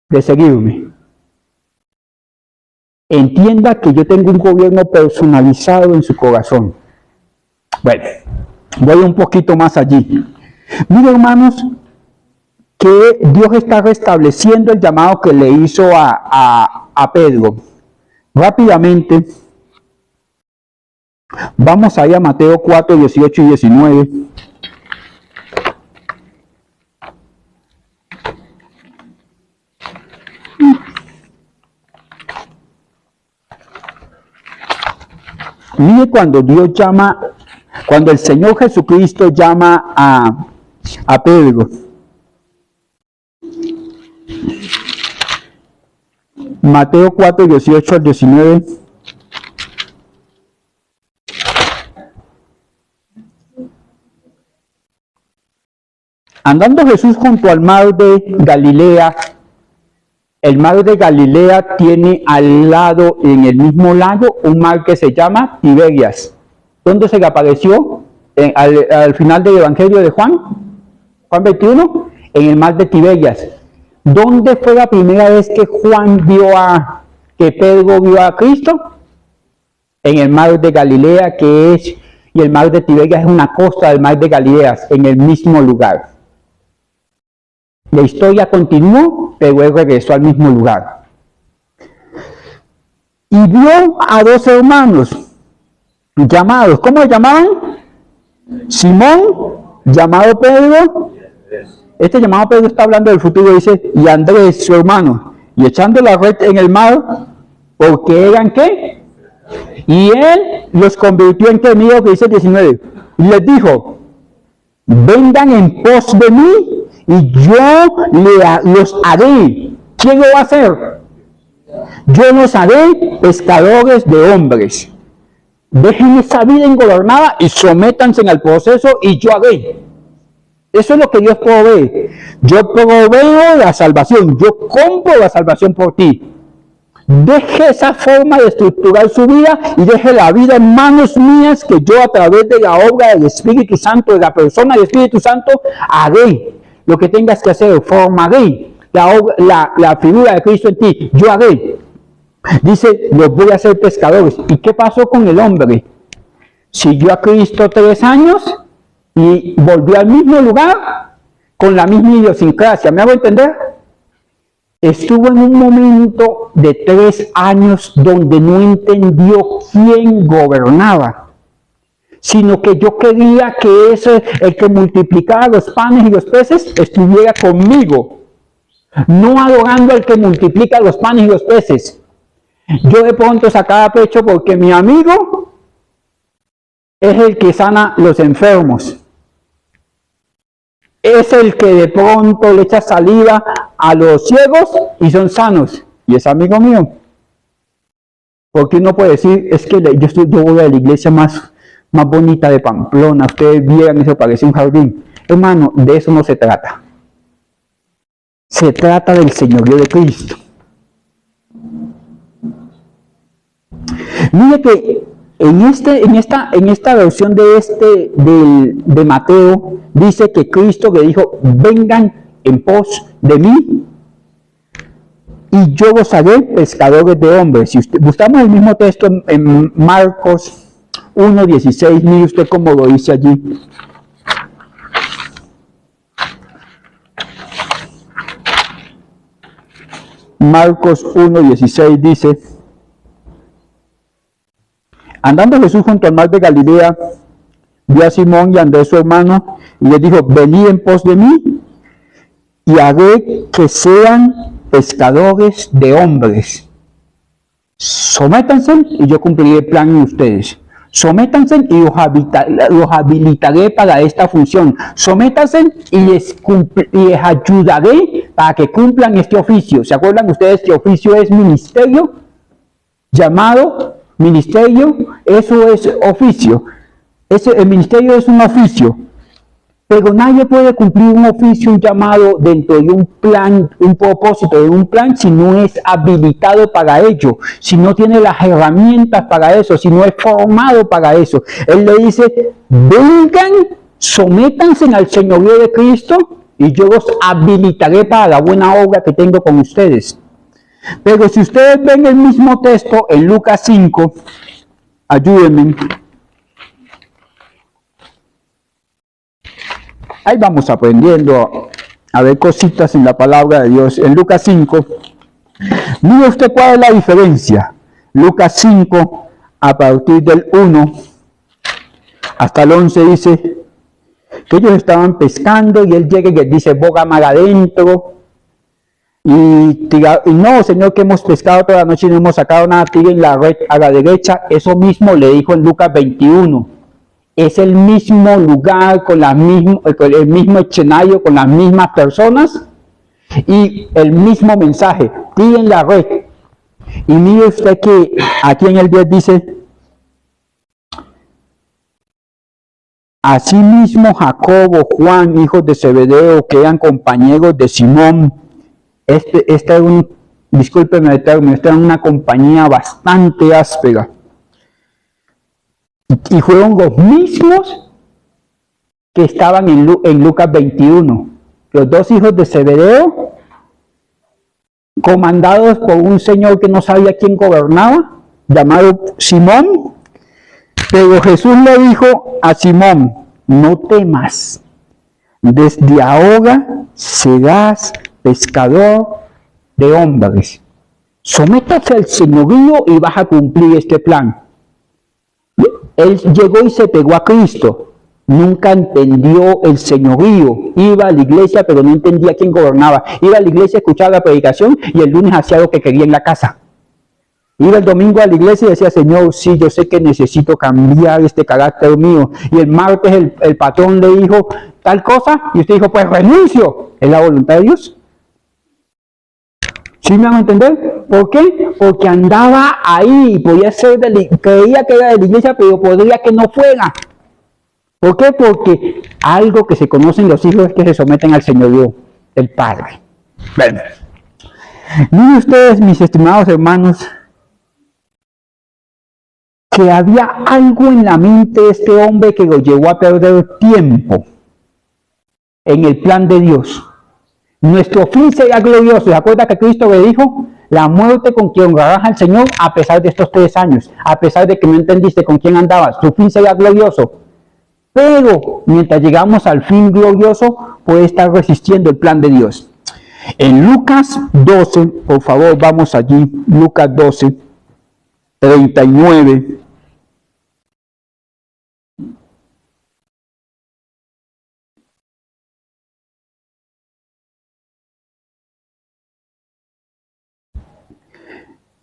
S1: De seguirme. Entienda que yo tengo un gobierno personalizado en su corazón. Bueno, voy un poquito más allí. Miren, hermanos, que Dios está restableciendo el llamado que le hizo a Pedro. Rápidamente, vamos ahí a Mateo 4, 18 y 19. Mire cuando Dios llama, cuando el Señor Jesucristo llama a Pedro. Mateo 4, 18 al 19. Andando Jesús junto al mar de Galilea, el mar de Galilea tiene al lado, en el mismo lago, un mar que se llama Tiberias. ¿Dónde se le apareció? Al final del Evangelio de Juan 21, en el mar de Tiberias. ¿Dónde fue la primera vez que que Pedro vio a Cristo? En el mar de Galilea, y el mar de Tiberias es una costa del mar de Galilea, en el mismo lugar. La historia continuó, pero él regresó al mismo lugar. y vio a dos hermanos llamados, ¿cómo se llamaban? Simón, llamado Pedro. Este llamado Pedro está hablando del futuro, dice, y Andrés, su hermano, y echando la red en el mar, porque eran ¿qué? Y él los convirtió en temidos, que dice 19, y les dijo, vengan en pos de mí, y yo los haré. ¿Quién lo va a hacer? Yo los haré pescadores de hombres. Dejen esa vida ingobernada y sométanse al proceso y yo haré. Eso es lo que Dios provee. Yo proveo la salvación. Yo compro la salvación por ti. Deje esa forma de estructurar su vida y deje la vida en manos mías, que yo a través de la obra del Espíritu Santo, de la persona del Espíritu Santo, haré lo que tengas que hacer. Formaré la figura de Cristo en ti. Yo haré. Dice, los voy a hacer pescadores. ¿Y qué pasó con el hombre? Siguió a Cristo 3 años y volvió al mismo lugar con la misma idiosincrasia. ¿Me hago entender? Estuvo en un momento de 3 años donde no entendió quién gobernaba, sino que yo quería que ese, el que multiplicaba los panes y los peces, estuviera conmigo, no adorando al que multiplica los panes y los peces. Yo de pronto sacaba pecho porque mi amigo es el que sana los enfermos. Es el que de pronto le echa saliva a los ciegos y son sanos. Y es amigo mío. Porque uno puede decir, es que yo voy a la iglesia más bonita de Pamplona. Ustedes vieran, eso parece un jardín. Hermano, de eso no se trata. Se trata del señorío de Cristo. Mire que en esta versión de Mateo, dice que Cristo le dijo, vengan en pos de mí y yo os haré pescadores de hombres. Si buscamos el mismo texto en Marcos 1:16, mire usted cómo lo dice allí. Marcos 1:16 dice, andando Jesús junto al mar de Galilea, vio a Simón y a Andrés su hermano, y les dijo, venid en pos de mí, y haré que sean pescadores de hombres. Sométanse y yo cumpliré el plan en ustedes. Sométanse y los habilitaré para esta función. Sométanse y les ayudaré para que cumplan este oficio. ¿Se acuerdan ustedes que oficio es ministerio? Llamado ministerio, eso es oficio. El ministerio es un oficio, pero nadie puede cumplir un oficio, un llamado dentro de un plan, un propósito de un plan, si no es habilitado para ello, si no tiene las herramientas para eso, si no es formado para eso. Él le dice, vengan, sométanse al señorío de Cristo y yo los habilitaré para la buena obra que tengo con ustedes. Pero si ustedes ven el mismo texto en Lucas 5, ayúdenme. Ahí vamos aprendiendo a ver cositas en la palabra de Dios. En Lucas 5, mire usted cuál es la diferencia. Lucas 5, a partir del 1 hasta el 11 dice que ellos estaban pescando y él llega y les dice, boga mar adentro. Y no, Señor, que hemos pescado toda la noche y no hemos sacado nada, tiren la red a la derecha. Eso mismo le dijo en Lucas 21. Es el mismo lugar, con el mismo escenario, con las mismas personas y el mismo mensaje. Tiren la red. Y mire usted que aquí en el 10 dice, asimismo Jacobo, Juan, hijos de Zebedeo, que eran compañeros de Simón. Discúlpeme el término, esta era una compañía bastante áspera. Y fueron los mismos que estaban en Lucas 21. Los dos hijos de Zebedeo, comandados por un señor que no sabía quién gobernaba, llamado Simón. Pero Jesús le dijo a Simón, no temas, desde ahora serás pescador de hombres. Sométase al señorío y vas a cumplir este plan. Él llegó y se pegó a Cristo. Nunca entendió el señorío. Iba a la iglesia, pero no entendía quién gobernaba. Iba a la iglesia, escuchaba la predicación y el lunes hacía lo que quería en la casa. Iba el domingo a la iglesia y decía, Señor, sí, yo sé que necesito cambiar este carácter mío. Y el martes el patrón le dijo tal cosa y usted dijo, pues renuncio. ¿Es la voluntad de Dios? ¿Sí me van a entender? ¿Por qué? Porque andaba ahí, podía ser creía que era de la iglesia, pero podría que no fuera. ¿Por qué? Porque algo que se conocen los hijos es que se someten al señorío del Padre. Bueno, miren ustedes, mis estimados hermanos, que había algo en la mente de este hombre que lo llevó a perder tiempo en el plan de Dios. Nuestro fin será glorioso. ¿Se acuerda que Cristo le dijo? La muerte con que honrarás al Señor a pesar de estos 3 años, a pesar de que no entendiste con quién andabas, tu fin será glorioso. Pero mientras llegamos al fin glorioso, puede estar resistiendo el plan de Dios. En Lucas 12, por favor, vamos allí, Lucas 12, 39.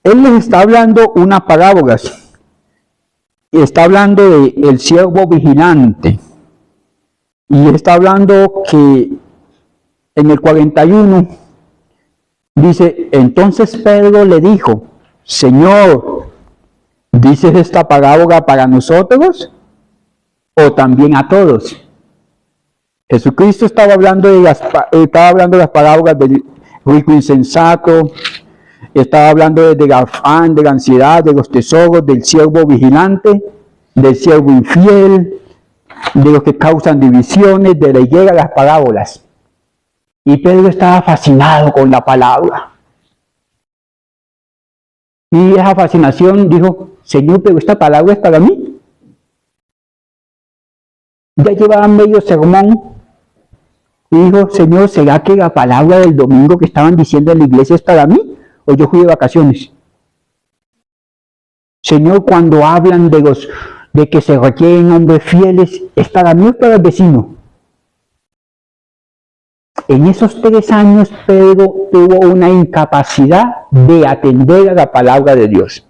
S1: Él les está hablando unas parábolas. Está hablando del siervo vigilante. Y está hablando que en el 41 dice, entonces Pedro le dijo, Señor, ¿dices esta parábola para nosotros o también a todos? Jesucristo estaba hablando de las parábolas del rico insensato, estaba hablando del afán, de la ansiedad, de los tesoros, del siervo vigilante, del siervo infiel, de los que causan divisiones, de la higuera, las parábolas. Y Pedro estaba fascinado con la palabra. Y esa fascinación dijo, Señor, pero esta palabra es para mí. Ya llevaban medio sermón y dijo, Señor, ¿será que la palabra del domingo que estaban diciendo en la iglesia es para mí? ¿O yo fui de vacaciones? Señor, cuando hablan de que se requieren hombres fieles, ¿es para mí o para el vecino? En esos 3 años, Pedro tuvo una incapacidad de atender a la palabra de Dios.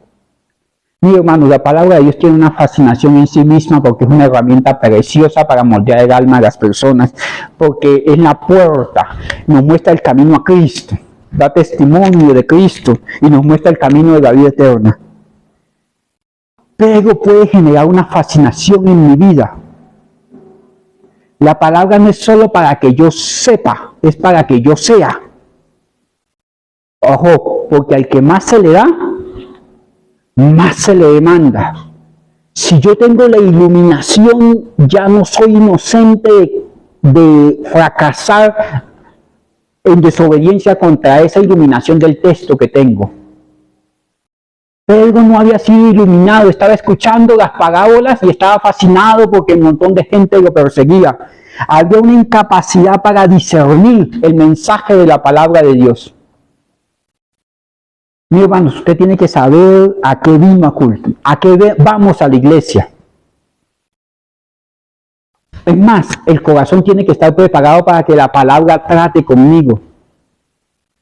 S1: Mi hermano, la palabra de Dios tiene una fascinación en sí misma porque es una herramienta preciosa para moldear el alma de las personas, porque es la puerta, nos muestra el camino a Cristo, da testimonio de Cristo y nos muestra el camino de la vida eterna. Pero puede generar una fascinación en mi vida. La palabra no es solo para que yo sepa, es para que yo sea. Ojo, porque al que más se le da, más se le demanda. Si yo tengo la iluminación, ya no soy inocente de fracasar en desobediencia contra esa iluminación del texto que tengo. Pedro no había sido iluminado, estaba escuchando las parábolas y estaba fascinado porque un montón de gente lo perseguía. Había una incapacidad para discernir el mensaje de la palabra de Dios. Mi hermano, usted tiene que saber a qué vino a culto, a qué vamos a la iglesia. Es más, el corazón tiene que estar preparado para que la palabra trate conmigo.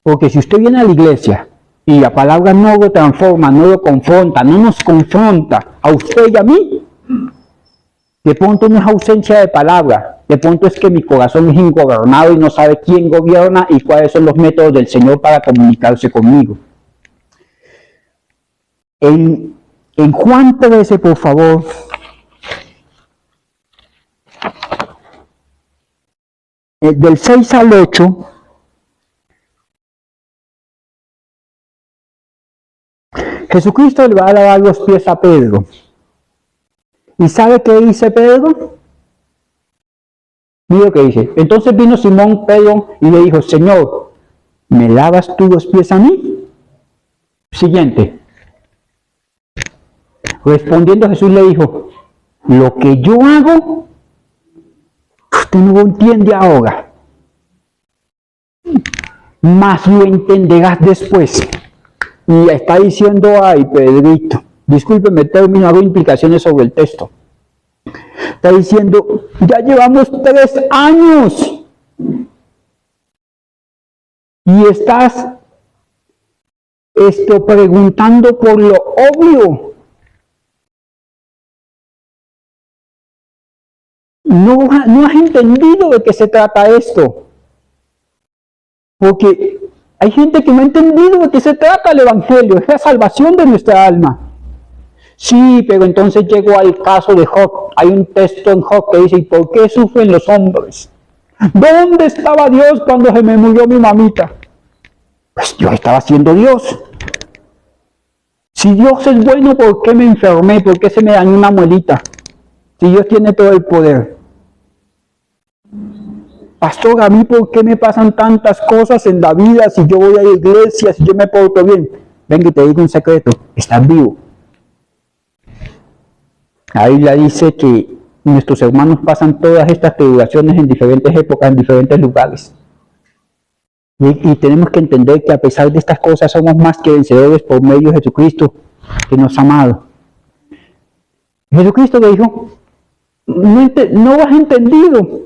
S1: Porque si usted viene a la iglesia y la palabra no lo transforma, no lo confronta, no nos confronta a usted y a mí, de pronto no es ausencia de palabra, de pronto es que mi corazón es ingobernado y no sabe quién gobierna y cuáles son los métodos del Señor para comunicarse conmigo. En Juan 13, por favor, del 6 al 8, Jesucristo le va a lavar los pies a Pedro. ¿Y sabe qué dice Pedro? Mira lo que dice. Entonces vino Simón Pedro y le dijo, Señor, ¿me lavas tú los pies a mí? Siguiente. Respondiendo Jesús le dijo, lo que yo hago, usted no lo entiende ahora, mas lo entenderás después. Y está diciendo, ay, Pedrito, discúlpeme el término, hago implicaciones sobre el texto. Está diciendo, ya llevamos 3 años y estás preguntando por lo obvio. No has entendido de qué se trata esto. Porque hay gente que no ha entendido de qué se trata el Evangelio, es la salvación de nuestra alma. Sí, pero entonces llegó al caso de Job. Hay un texto en Job que dice, ¿y por qué sufren los hombres? ¿Dónde estaba Dios cuando se me murió mi mamita? Pues yo estaba siendo Dios. Si Dios es bueno, ¿por qué me enfermé? ¿Por qué se me dañó una muelita? Si Dios tiene todo el poder. Pastor, ¿a mí por qué me pasan tantas cosas en la vida si yo voy a la iglesia, si yo me porto bien? Venga, te digo un secreto, estás vivo. La Biblia dice que nuestros hermanos pasan todas estas tribulaciones en diferentes épocas, en diferentes lugares. Y tenemos que entender que a pesar de estas cosas somos más que vencedores por medio de Jesucristo, que nos ha amado. Jesucristo le dijo, no has entendido.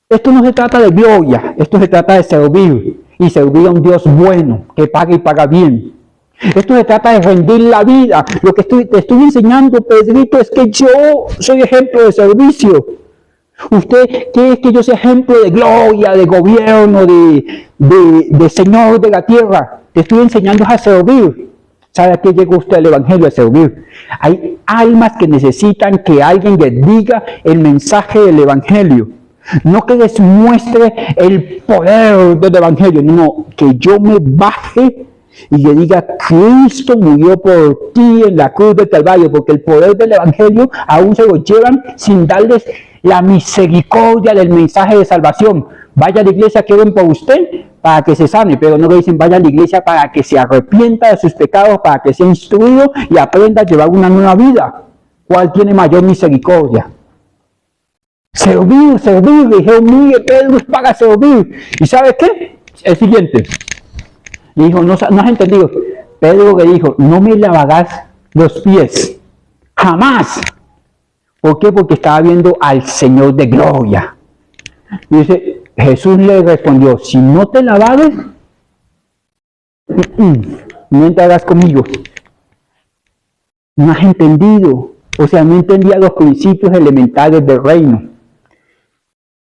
S1: Esto no se trata de gloria, esto se trata de servir. Y servir a un Dios bueno, que paga y paga bien. Esto se trata de rendir la vida. Lo que te estoy enseñando, Pedrito, es que yo soy ejemplo de servicio. Usted quiere que yo sea ejemplo de gloria, de gobierno, de Señor de la tierra. Te estoy enseñando a servir. ¿Sabe a qué llegó usted al Evangelio? A servir. Hay almas que necesitan que alguien les diga el mensaje del Evangelio. No que les muestre el poder del Evangelio, no, que yo me baje y le diga, Cristo murió por ti en la cruz del Calvario, porque el poder del Evangelio aún se lo llevan sin darles la misericordia del mensaje de salvación. Vaya a la iglesia que oren por usted para que se sane, pero no le dicen vaya a la iglesia para que se arrepienta de sus pecados, para que sea instruido y aprenda a llevar una nueva vida. ¿Cuál tiene mayor misericordia? Servir, dijeron, mire, Pedro es para servir. ¿Y sabe qué? El siguiente. Le dijo, no has entendido. Pedro le dijo, no me lavarás los pies. Jamás. ¿Por qué? Porque estaba viendo al Señor de gloria. Y dice, Jesús le respondió, si no te lavares, no entrarás conmigo. No has entendido. O sea, no entendía los principios elementales del reino.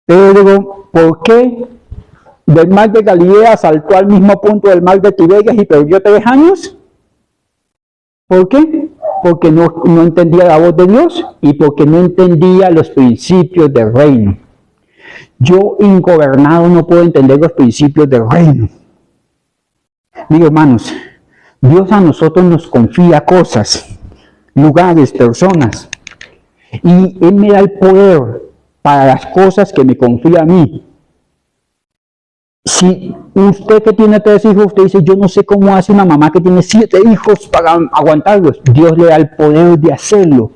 S1: Pedro, ¿por qué del mar de Galilea saltó al mismo punto del mar de Tiberias y perdió 3 años? ¿Por qué? Porque no entendía la voz de Dios y porque no entendía los principios del reino. Yo, ingobernado, no puedo entender los principios del reino. Miren, hermanos, Dios a nosotros nos confía cosas, lugares, personas, y Él me da el poder para las cosas que me confía a mí. Si usted que tiene 3 hijos, usted dice, yo no sé cómo hace una mamá que tiene 7 hijos para aguantarlos. Dios le da el poder de hacerlo.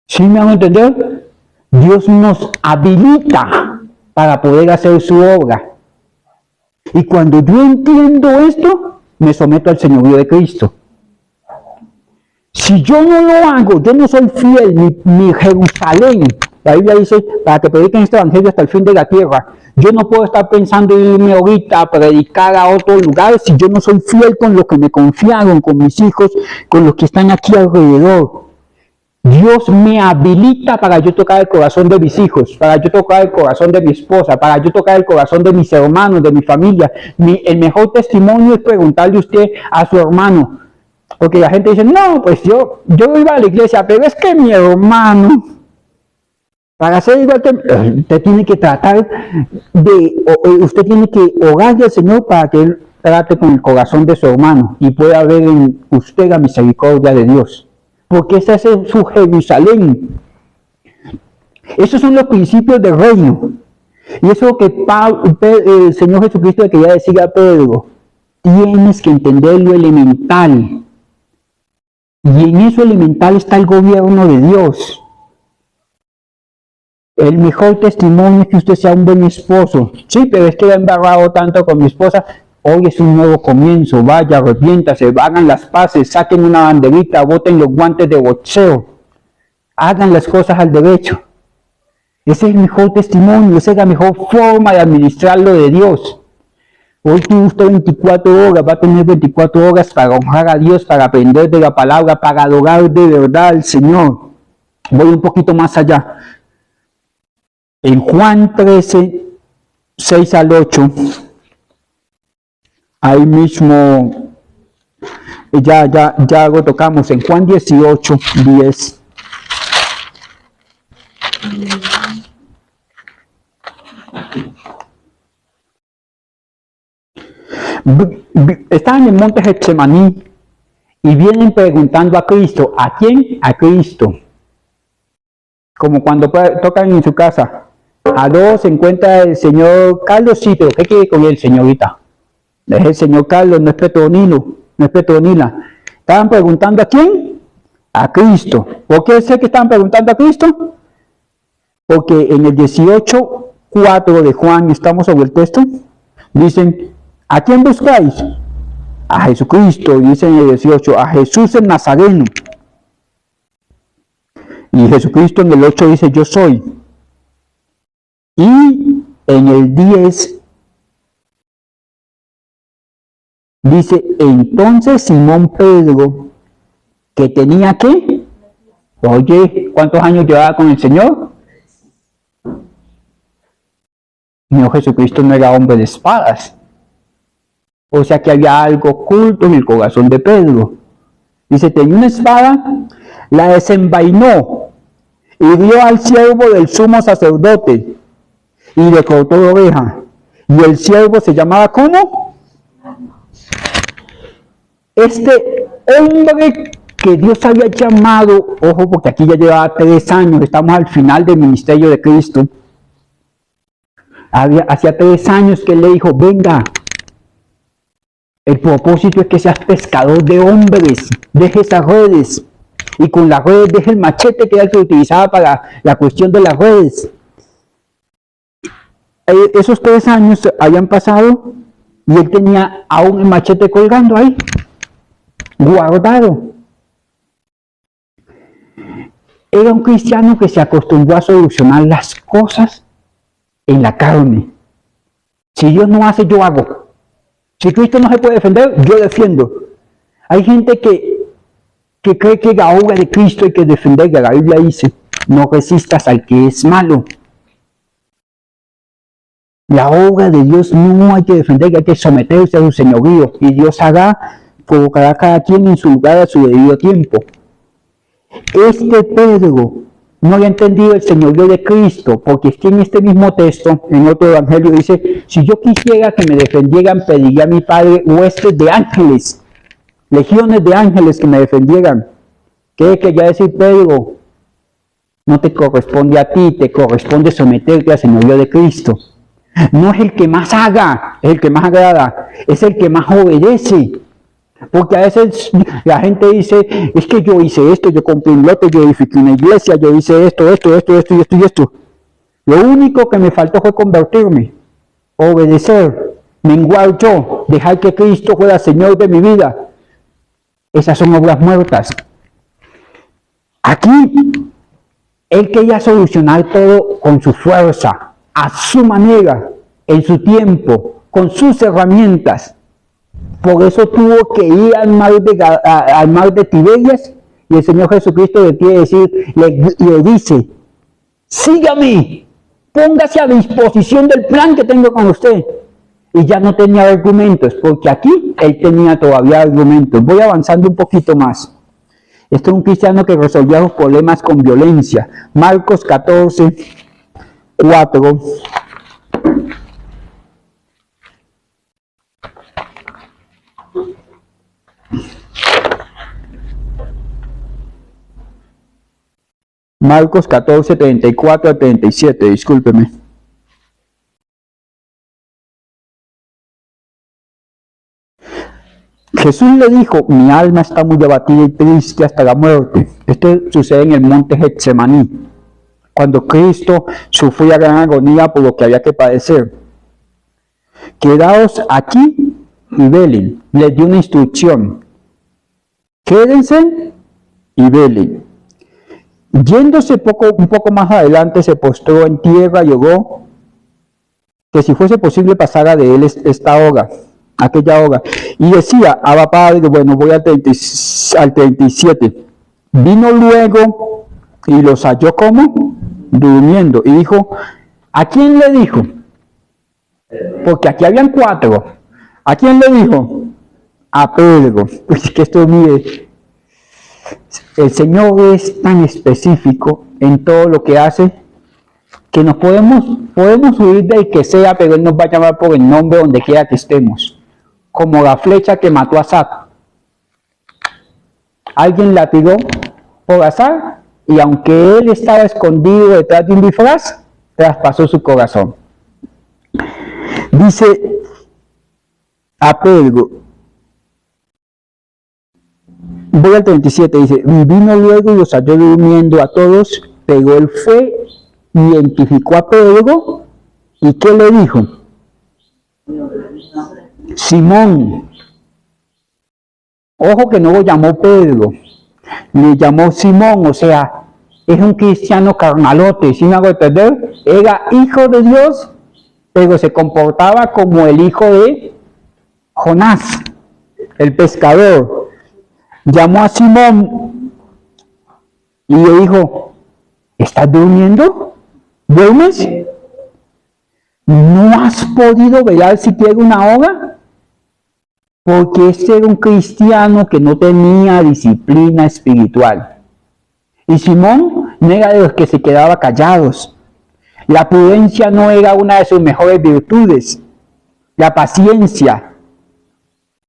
S1: ¿Sí me van a entender? Dios nos habilita para poder hacer su obra. Y cuando yo entiendo esto, me someto al señorío de Cristo. Si yo no lo hago, yo no soy fiel, ni Jerusalén. La Biblia dice, para que prediquen este evangelio hasta el fin de la tierra. Yo no puedo estar pensando en irme ahorita a predicar a otros lugares si yo no soy fiel con lo que me confiaron, con mis hijos, con los que están aquí alrededor. Dios me habilita para yo tocar el corazón de mis hijos, para yo tocar el corazón de mi esposa, para yo tocar el corazón de mis hermanos, de mi familia. El mejor testimonio es preguntarle usted a su hermano. Porque la gente dice, no, pues yo iba a la iglesia, pero es que mi hermano, para ser igual que usted tiene que tratar usted tiene que orarle al Señor para que Él trate con el corazón de su hermano y pueda ver en usted la misericordia de Dios. Porque ese es su Jerusalén. Esos son los principios del reino. Y eso es lo que el Señor Jesucristo le quería decir a Pedro. Tienes que entender lo elemental. Y en eso elemental está el gobierno de Dios. El mejor testimonio es que usted sea un buen esposo. Sí, pero es que he embarrado tanto con mi esposa. Hoy es un nuevo comienzo, vaya, arrepiéntase, hagan las paces, saquen una banderita, boten los guantes de boxeo, hagan las cosas al derecho. Ese es el mejor testimonio, esa es la mejor forma de administrar lo de Dios. Hoy tiene usted 24 horas, va a tener 24 horas para honrar a Dios, para aprender de la palabra, para adorar de verdad al Señor. Voy un poquito más allá. En Juan 13, 6 al 8, ahí mismo, ya lo tocamos. En Juan 18, 10. Están en el monte Getsemaní y vienen preguntando a Cristo. ¿A quién? A Cristo. Como cuando tocan en su casa. A dos se encuentra el señor Carlos, sí, pero ¿qué quiere con él, señorita? Es el señor Carlos, no es Petronilo, no es Petronila. Estaban preguntando ¿a quién? A Cristo. ¿Por qué sé que estaban preguntando a Cristo? Porque en el 18:4 de Juan, estamos sobre el texto, dicen, ¿a quién buscáis? A Jesucristo, dice en el 18, a Jesús el Nazareno. Y Jesucristo en el 8 dice, yo soy. Y en el 10 dice, entonces Simón Pedro, que tenía ¿qué? Oye, ¿cuántos años llevaba con el Señor? No, Jesucristo no era hombre de espadas. O sea que había algo oculto en el corazón de Pedro. Dice, tenía una espada, la desenvainó, hirió al siervo del sumo sacerdote y le cortó la oreja. Y el siervo se llamaba ¿cómo? Este hombre que Dios había llamado, ojo, porque aquí ya llevaba 3 años, estamos al final del ministerio de Cristo. Hacía 3 años que él le dijo, venga, el propósito es que seas pescador de hombres, deje esas redes, y con las redes deje el machete que era el que utilizaba para la cuestión de las redes. Esos 3 años habían pasado y él tenía aún el machete colgando ahí, guardado. Era un cristiano que se acostumbró a solucionar las cosas en la carne. Si Dios no hace, yo hago. Si Cristo no se puede defender, yo defiendo. Hay gente que cree que la obra de Cristo hay que defenderla. La Biblia dice, no resistas al que es malo. La obra de Dios no hay que defenderla, hay que someterse a su señorío. Y Dios colocará a cada quien en su lugar a su debido tiempo. Este Pedro no había entendido el señorío de Cristo, porque es que en este mismo texto, en otro evangelio, dice, si yo quisiera que me defendieran, pediría a mi Padre huestes de ángeles, legiones de ángeles que me defendieran. ¿Qué quería decir Pedro? No te corresponde a ti, te corresponde someterte al señorío de Cristo. No es el que más haga, es el que más agrada, es el que más obedece. Porque a veces la gente dice, es que yo hice esto, yo compré un lote, yo edifiqué una iglesia, yo hice esto. Lo único que me faltó fue convertirme, obedecer, menguar yo, dejar que Cristo fuera Señor de mi vida. Esas son obras muertas. Aquí, él quería solucionar todo con su fuerza, a su manera, en su tiempo, con sus herramientas. Por eso tuvo que ir al mar de Tiberias, y el Señor Jesucristo le quiere decir, le dice, sígame, póngase a disposición del plan que tengo con usted. Y ya no tenía argumentos, porque aquí él tenía todavía argumentos. Voy avanzando un poquito más. Este es un cristiano que resolvía los problemas con violencia. Marcos 14, 4. Marcos 14, 34 a 37, discúlpeme. Jesús le dijo, mi alma está muy abatida y triste hasta la muerte. Esto sucede en el monte Getsemaní, cuando Cristo sufría gran agonía por lo que había que padecer. Quedaos aquí y velen. Les dio una instrucción. Quédense y velen. Yéndose un poco más adelante, se postró en tierra y oró que si fuese posible pasara de él esta hora, aquella hora. Y decía, Abba Padre, bueno, voy al 37. Vino luego y los halló como durmiendo. Y dijo, ¿a quién le dijo? Porque aquí habían 4. ¿A quién le dijo? A Pedro. Pues que esto, mire, el Señor es tan específico en todo lo que hace que nos podemos huir del que sea, pero Él nos va a llamar por el nombre donde quiera que estemos. Como la flecha que mató a Asaf. Alguien la tiró por azar y aunque él estaba escondido detrás de un disfraz, traspasó su corazón. Dice a Pedro, voy al 37, dice, vino luego y los halló durmiendo a todos, pero él fue, identificó a Pedro, ¿y qué le dijo? Simón. Ojo que no lo llamó Pedro, le llamó Simón, o sea, es un cristiano carnalote, ¿sí me hago entender? Era hijo de Dios, pero se comportaba como el hijo de Jonás, el pescador. Llamó a Simón y le dijo, ¿estás durmiendo? ¿Duermes? ¿No has podido velar siquiera una hora? Porque este era un cristiano que no tenía disciplina espiritual. Y Simón no era de los que se quedaba callados. La prudencia no era una de sus mejores virtudes. La paciencia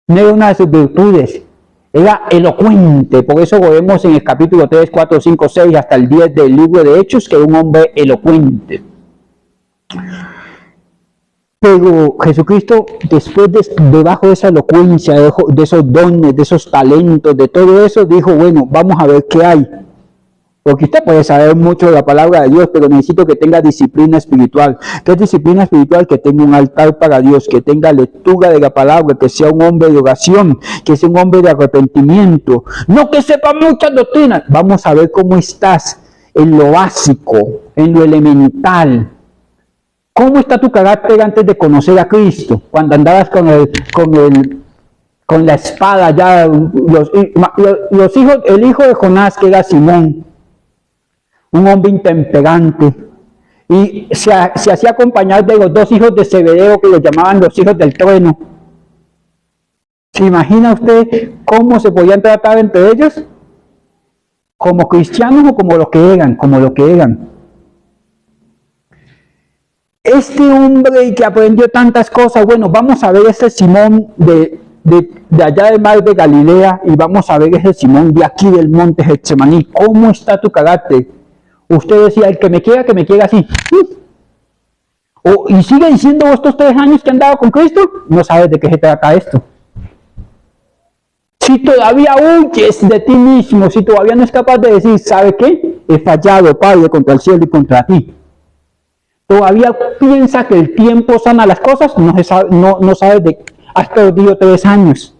S1: no era una de sus virtudes. Era elocuente. Por eso lo vemos en el capítulo 3, 4, 5, 6 hasta el 10 del libro de Hechos, que era un hombre elocuente. Pero Jesucristo, después debajo de esa elocuencia, de esos dones, de esos talentos, de todo eso, dijo, bueno, vamos a ver qué hay. Porque usted puede saber mucho de la palabra de Dios, pero necesito que tenga disciplina espiritual. ¿Qué es disciplina espiritual? Que tenga un altar para Dios, que tenga lectura de la palabra, que sea un hombre de oración, que sea un hombre de arrepentimiento. No que sepa muchas doctrinas. Vamos a ver cómo estás en lo básico, en lo elemental. ¿Cómo está tu carácter antes de conocer a Cristo? Cuando andabas con la espada ya, los hijos, el hijo de Jonás, que era Simón, un hombre intemperante, y se hacía acompañar de los 2 hijos de Zebedeo, que los llamaban los hijos del trueno. ¿Se imagina usted cómo se podían tratar entre ellos? ¿Como cristianos o como lo que eran? Como lo que eran. Este hombre que aprendió tantas cosas, bueno, vamos a ver ese Simón de allá del mar de Galilea y vamos a ver ese Simón de aquí del monte Getsemaní. ¿Cómo está tu carácter? Usted decía, el que me quiera así. Y sigue diciendo estos 3 años que andaba con Cristo, no sabes de qué se trata esto. Si todavía huyes de ti mismo, si todavía no es capaz de decir, ¿sabe qué? He fallado, Padre, contra el cielo y contra ti. Todavía piensa que el tiempo sana las cosas, no sabes de qué. Has perdido 3 años.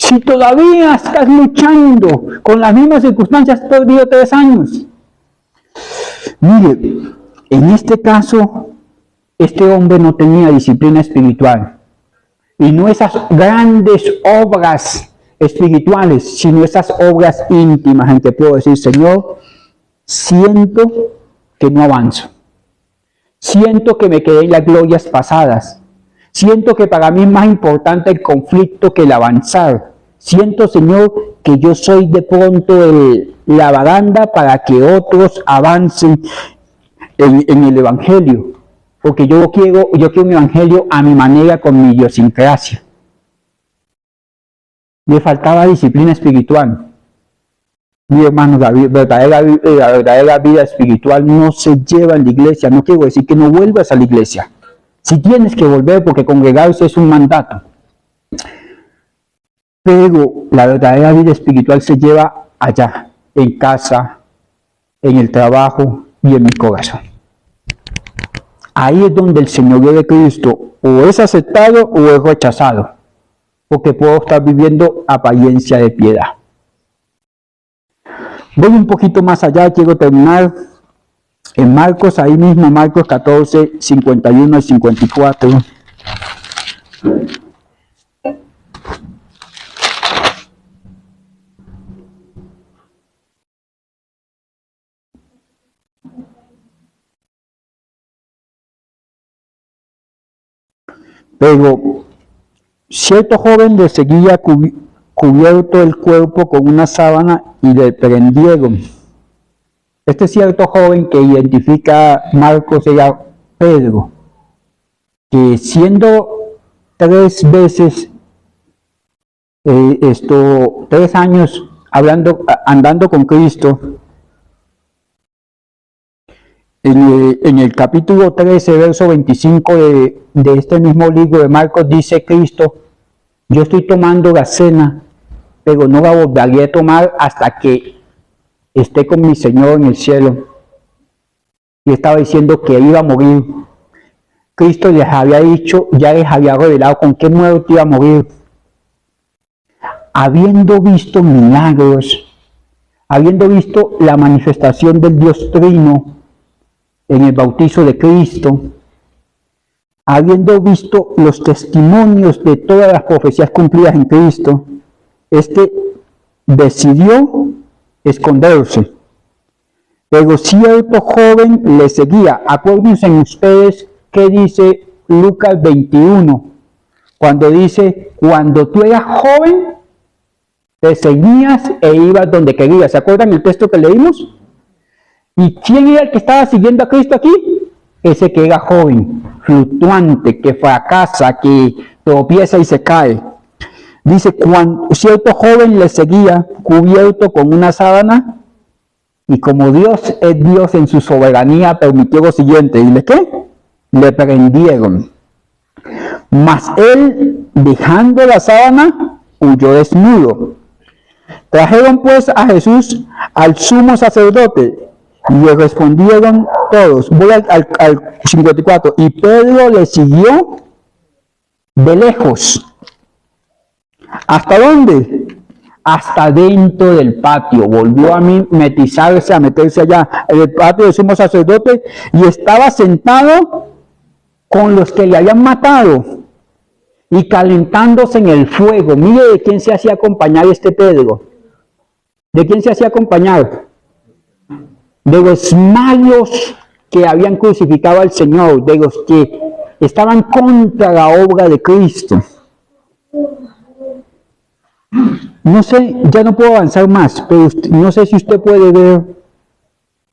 S1: Si todavía estás luchando con las mismas circunstancias, has perdido 3 años. Mire, en este caso, este hombre no tenía disciplina espiritual. Y no esas grandes obras espirituales, sino esas obras íntimas en que puedo decir, Señor, siento que no avanzo. Siento que me quedé en las glorias pasadas. Siento que para mí es más importante el conflicto que el avanzar. Siento, Señor, que yo soy de pronto la baranda para que otros avancen en el Evangelio. Porque yo quiero un Evangelio a mi manera, con mi idiosincrasia. Me faltaba disciplina espiritual. Mi hermano, la verdadera vida espiritual no se lleva en la iglesia. No quiero decir que no vuelvas a la iglesia. Si tienes que volver, porque congregarse es un mandato. Pero la verdadera vida espiritual se lleva allá, en casa, en el trabajo y en mi corazón. ahí es donde el señorío de Cristo o es aceptado o es rechazado, porque puedo estar viviendo apariencia de piedad. Voy un poquito más allá, quiero terminar en Marcos, ahí mismo, Marcos 14, 51 al 54. Pero cierto joven le seguía cubierto el cuerpo con una sábana y le prendieron. Este cierto joven que identifica Marcos era Pedro, que siendo 3 veces, 3 años andando con Cristo, en el capítulo 13, verso 25 de este mismo libro de Marcos, dice Cristo: yo estoy tomando la cena, pero no la volveré a tomar hasta que esté con mi Señor en el cielo. Y estaba diciendo que iba a morir. Cristo les había dicho, ya les había revelado con qué muerte iba a morir. Habiendo visto milagros, habiendo visto la manifestación del Dios Trino en el bautizo de Cristo, habiendo visto los testimonios de todas las profecías cumplidas en Cristo, decidió esconderse. Pero cierto joven le seguía. Acuérdense en ustedes qué dice Lucas 21, cuando dice: cuando tú eras joven, te seguías e ibas donde querías. ¿Se acuerdan el texto que leímos? ¿Y quién era el que estaba siguiendo a Cristo aquí? Ese que era joven, fluctuante, que fracasa, que tropieza y se cae. Dice: cuando cierto joven le seguía cubierto con una sábana, y como Dios es Dios en su soberanía, permitió lo siguiente. ¿Y qué? Le prendieron. Mas él, dejando la sábana, huyó desnudo. Trajeron pues a Jesús al sumo sacerdote, y le respondieron todos. Voy al 54. Y Pedro le siguió de lejos. ¿Hasta dónde? Hasta dentro del patio. Volvió a meterse allá en el patio del sumo sacerdote, y estaba sentado con los que le habían matado y calentándose en el fuego. Mire de quién se hacía acompañar este Pedro. ¿De quién se hacía acompañar? De los malos que habían crucificado al Señor, de los que estaban contra la obra de Cristo. No sé, ya no puedo avanzar más, pero no sé si usted puede ver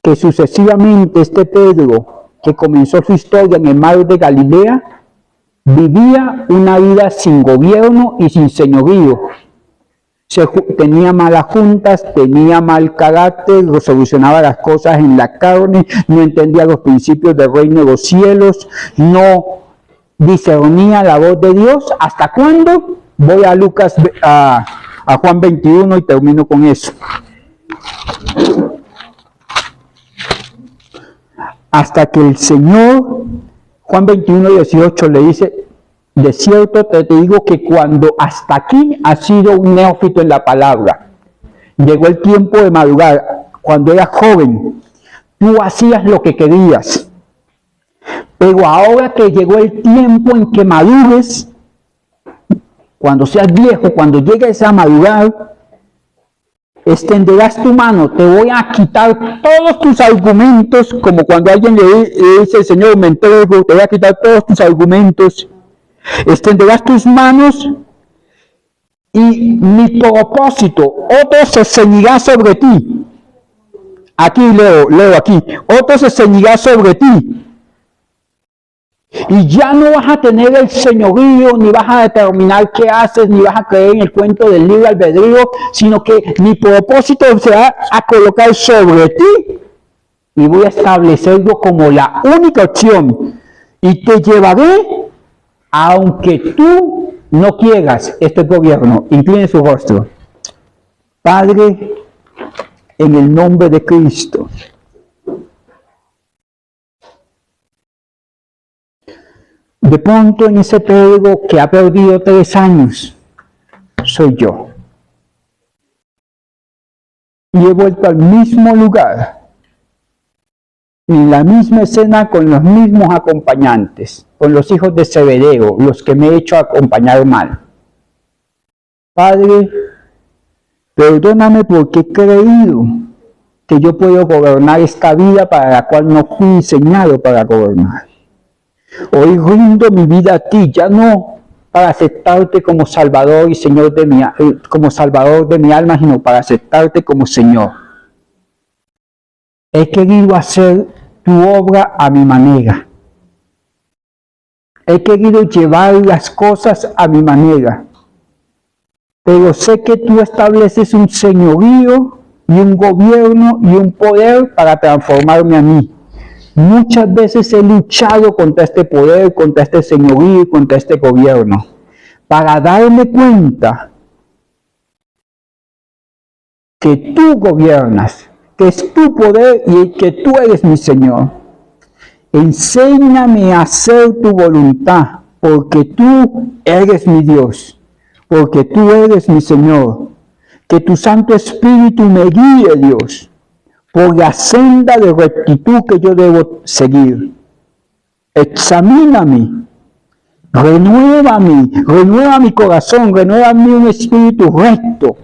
S1: que sucesivamente este Pedro, que comenzó su historia en el mar de Galilea, vivía una vida sin gobierno y sin señorío. Tenía malas juntas, tenía mal carácter, solucionaba las cosas en la carne, no entendía los principios del reino de los cielos, no discernía la voz de Dios. ¿Hasta cuándo? Voy a Juan 21 y termino con eso. Hasta que el Señor, Juan 21, 18, le dice: de cierto te digo que cuando hasta aquí has sido un neófito en la palabra, llegó el tiempo de madurar. Cuando eras joven, tú hacías lo que querías. Pero ahora que llegó el tiempo en que madures, cuando seas viejo, cuando llegues a madurar, extenderás tu mano, te voy a quitar todos tus argumentos, como cuando alguien le dice: Señor, me entrego, te voy a quitar todos tus argumentos, extenderás tus manos y mi propósito, otro se ceñirá sobre ti. Aquí leo aquí, otro se ceñirá sobre ti. Y ya no vas a tener el señorío, ni vas a determinar qué haces, ni vas a creer en el cuento del libre albedrío, sino que mi propósito se va a colocar sobre ti y voy a establecerlo como la única opción. Y te llevaré, aunque tú no quieras, este gobierno. Incline su rostro. Padre, en el nombre de Cristo, De pronto en ese Pedro que ha perdido 3 años, soy yo. Y he vuelto al mismo lugar, en la misma escena con los mismos acompañantes, con los hijos de Zebedeo, los que me he hecho acompañar mal. Padre, perdóname porque he creído que yo puedo gobernar esta vida para la cual no fui diseñado para gobernar. Hoy rindo mi vida a ti, ya no para aceptarte como Salvador y Señor como Salvador de mi alma, sino para aceptarte como Señor. He querido hacer tu obra a mi manera. He querido llevar las cosas a mi manera. Pero sé que tú estableces un señorío y un gobierno y un poder para transformarme a mí. Muchas veces he luchado contra este poder, contra este señorío y contra este gobierno, para darme cuenta que tú gobiernas, que es tu poder y que tú eres mi Señor. Enséñame a hacer tu voluntad, porque tú eres mi Dios, porque tú eres mi Señor. Que tu Santo Espíritu me guíe, Dios, por la senda de rectitud que yo debo seguir. Examíname, renueva mi corazón, renuévame un espíritu recto,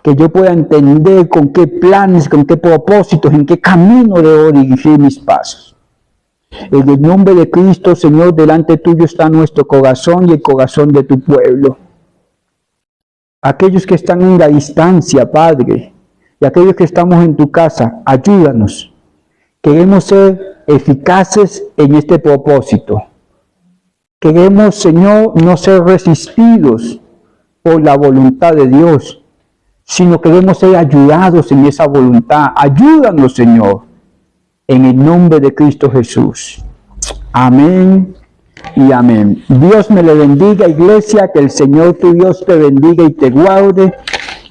S1: que yo pueda entender con qué planes, con qué propósitos, en qué camino debo dirigir mis pasos. En el nombre de Cristo, Señor, delante tuyo está nuestro corazón y el corazón de tu pueblo. Aquellos que están en la distancia, Padre, y aquellos que estamos en tu casa, ayúdanos. Queremos ser eficaces en este propósito. Queremos, Señor, no ser resistidos por la voluntad de Dios, sino queremos ser ayudados en esa voluntad. Ayúdanos, Señor, en el nombre de Cristo Jesús. Amén y amén. Dios me le bendiga, iglesia, que el Señor tu Dios te bendiga y te guarde,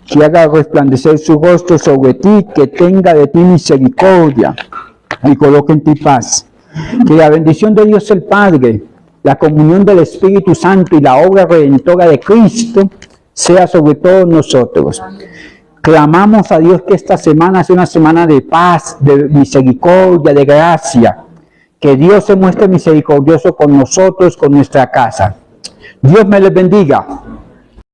S1: que haga resplandecer su rostro sobre ti, que tenga de ti misericordia y coloque en ti paz. Que la bendición de Dios el Padre, la comunión del Espíritu Santo y la obra redentora de Cristo sea sobre todos nosotros. Clamamos a Dios que esta semana sea una semana de paz, de misericordia, de gracia. Que Dios se muestre misericordioso con nosotros, con nuestra casa. Dios me les bendiga.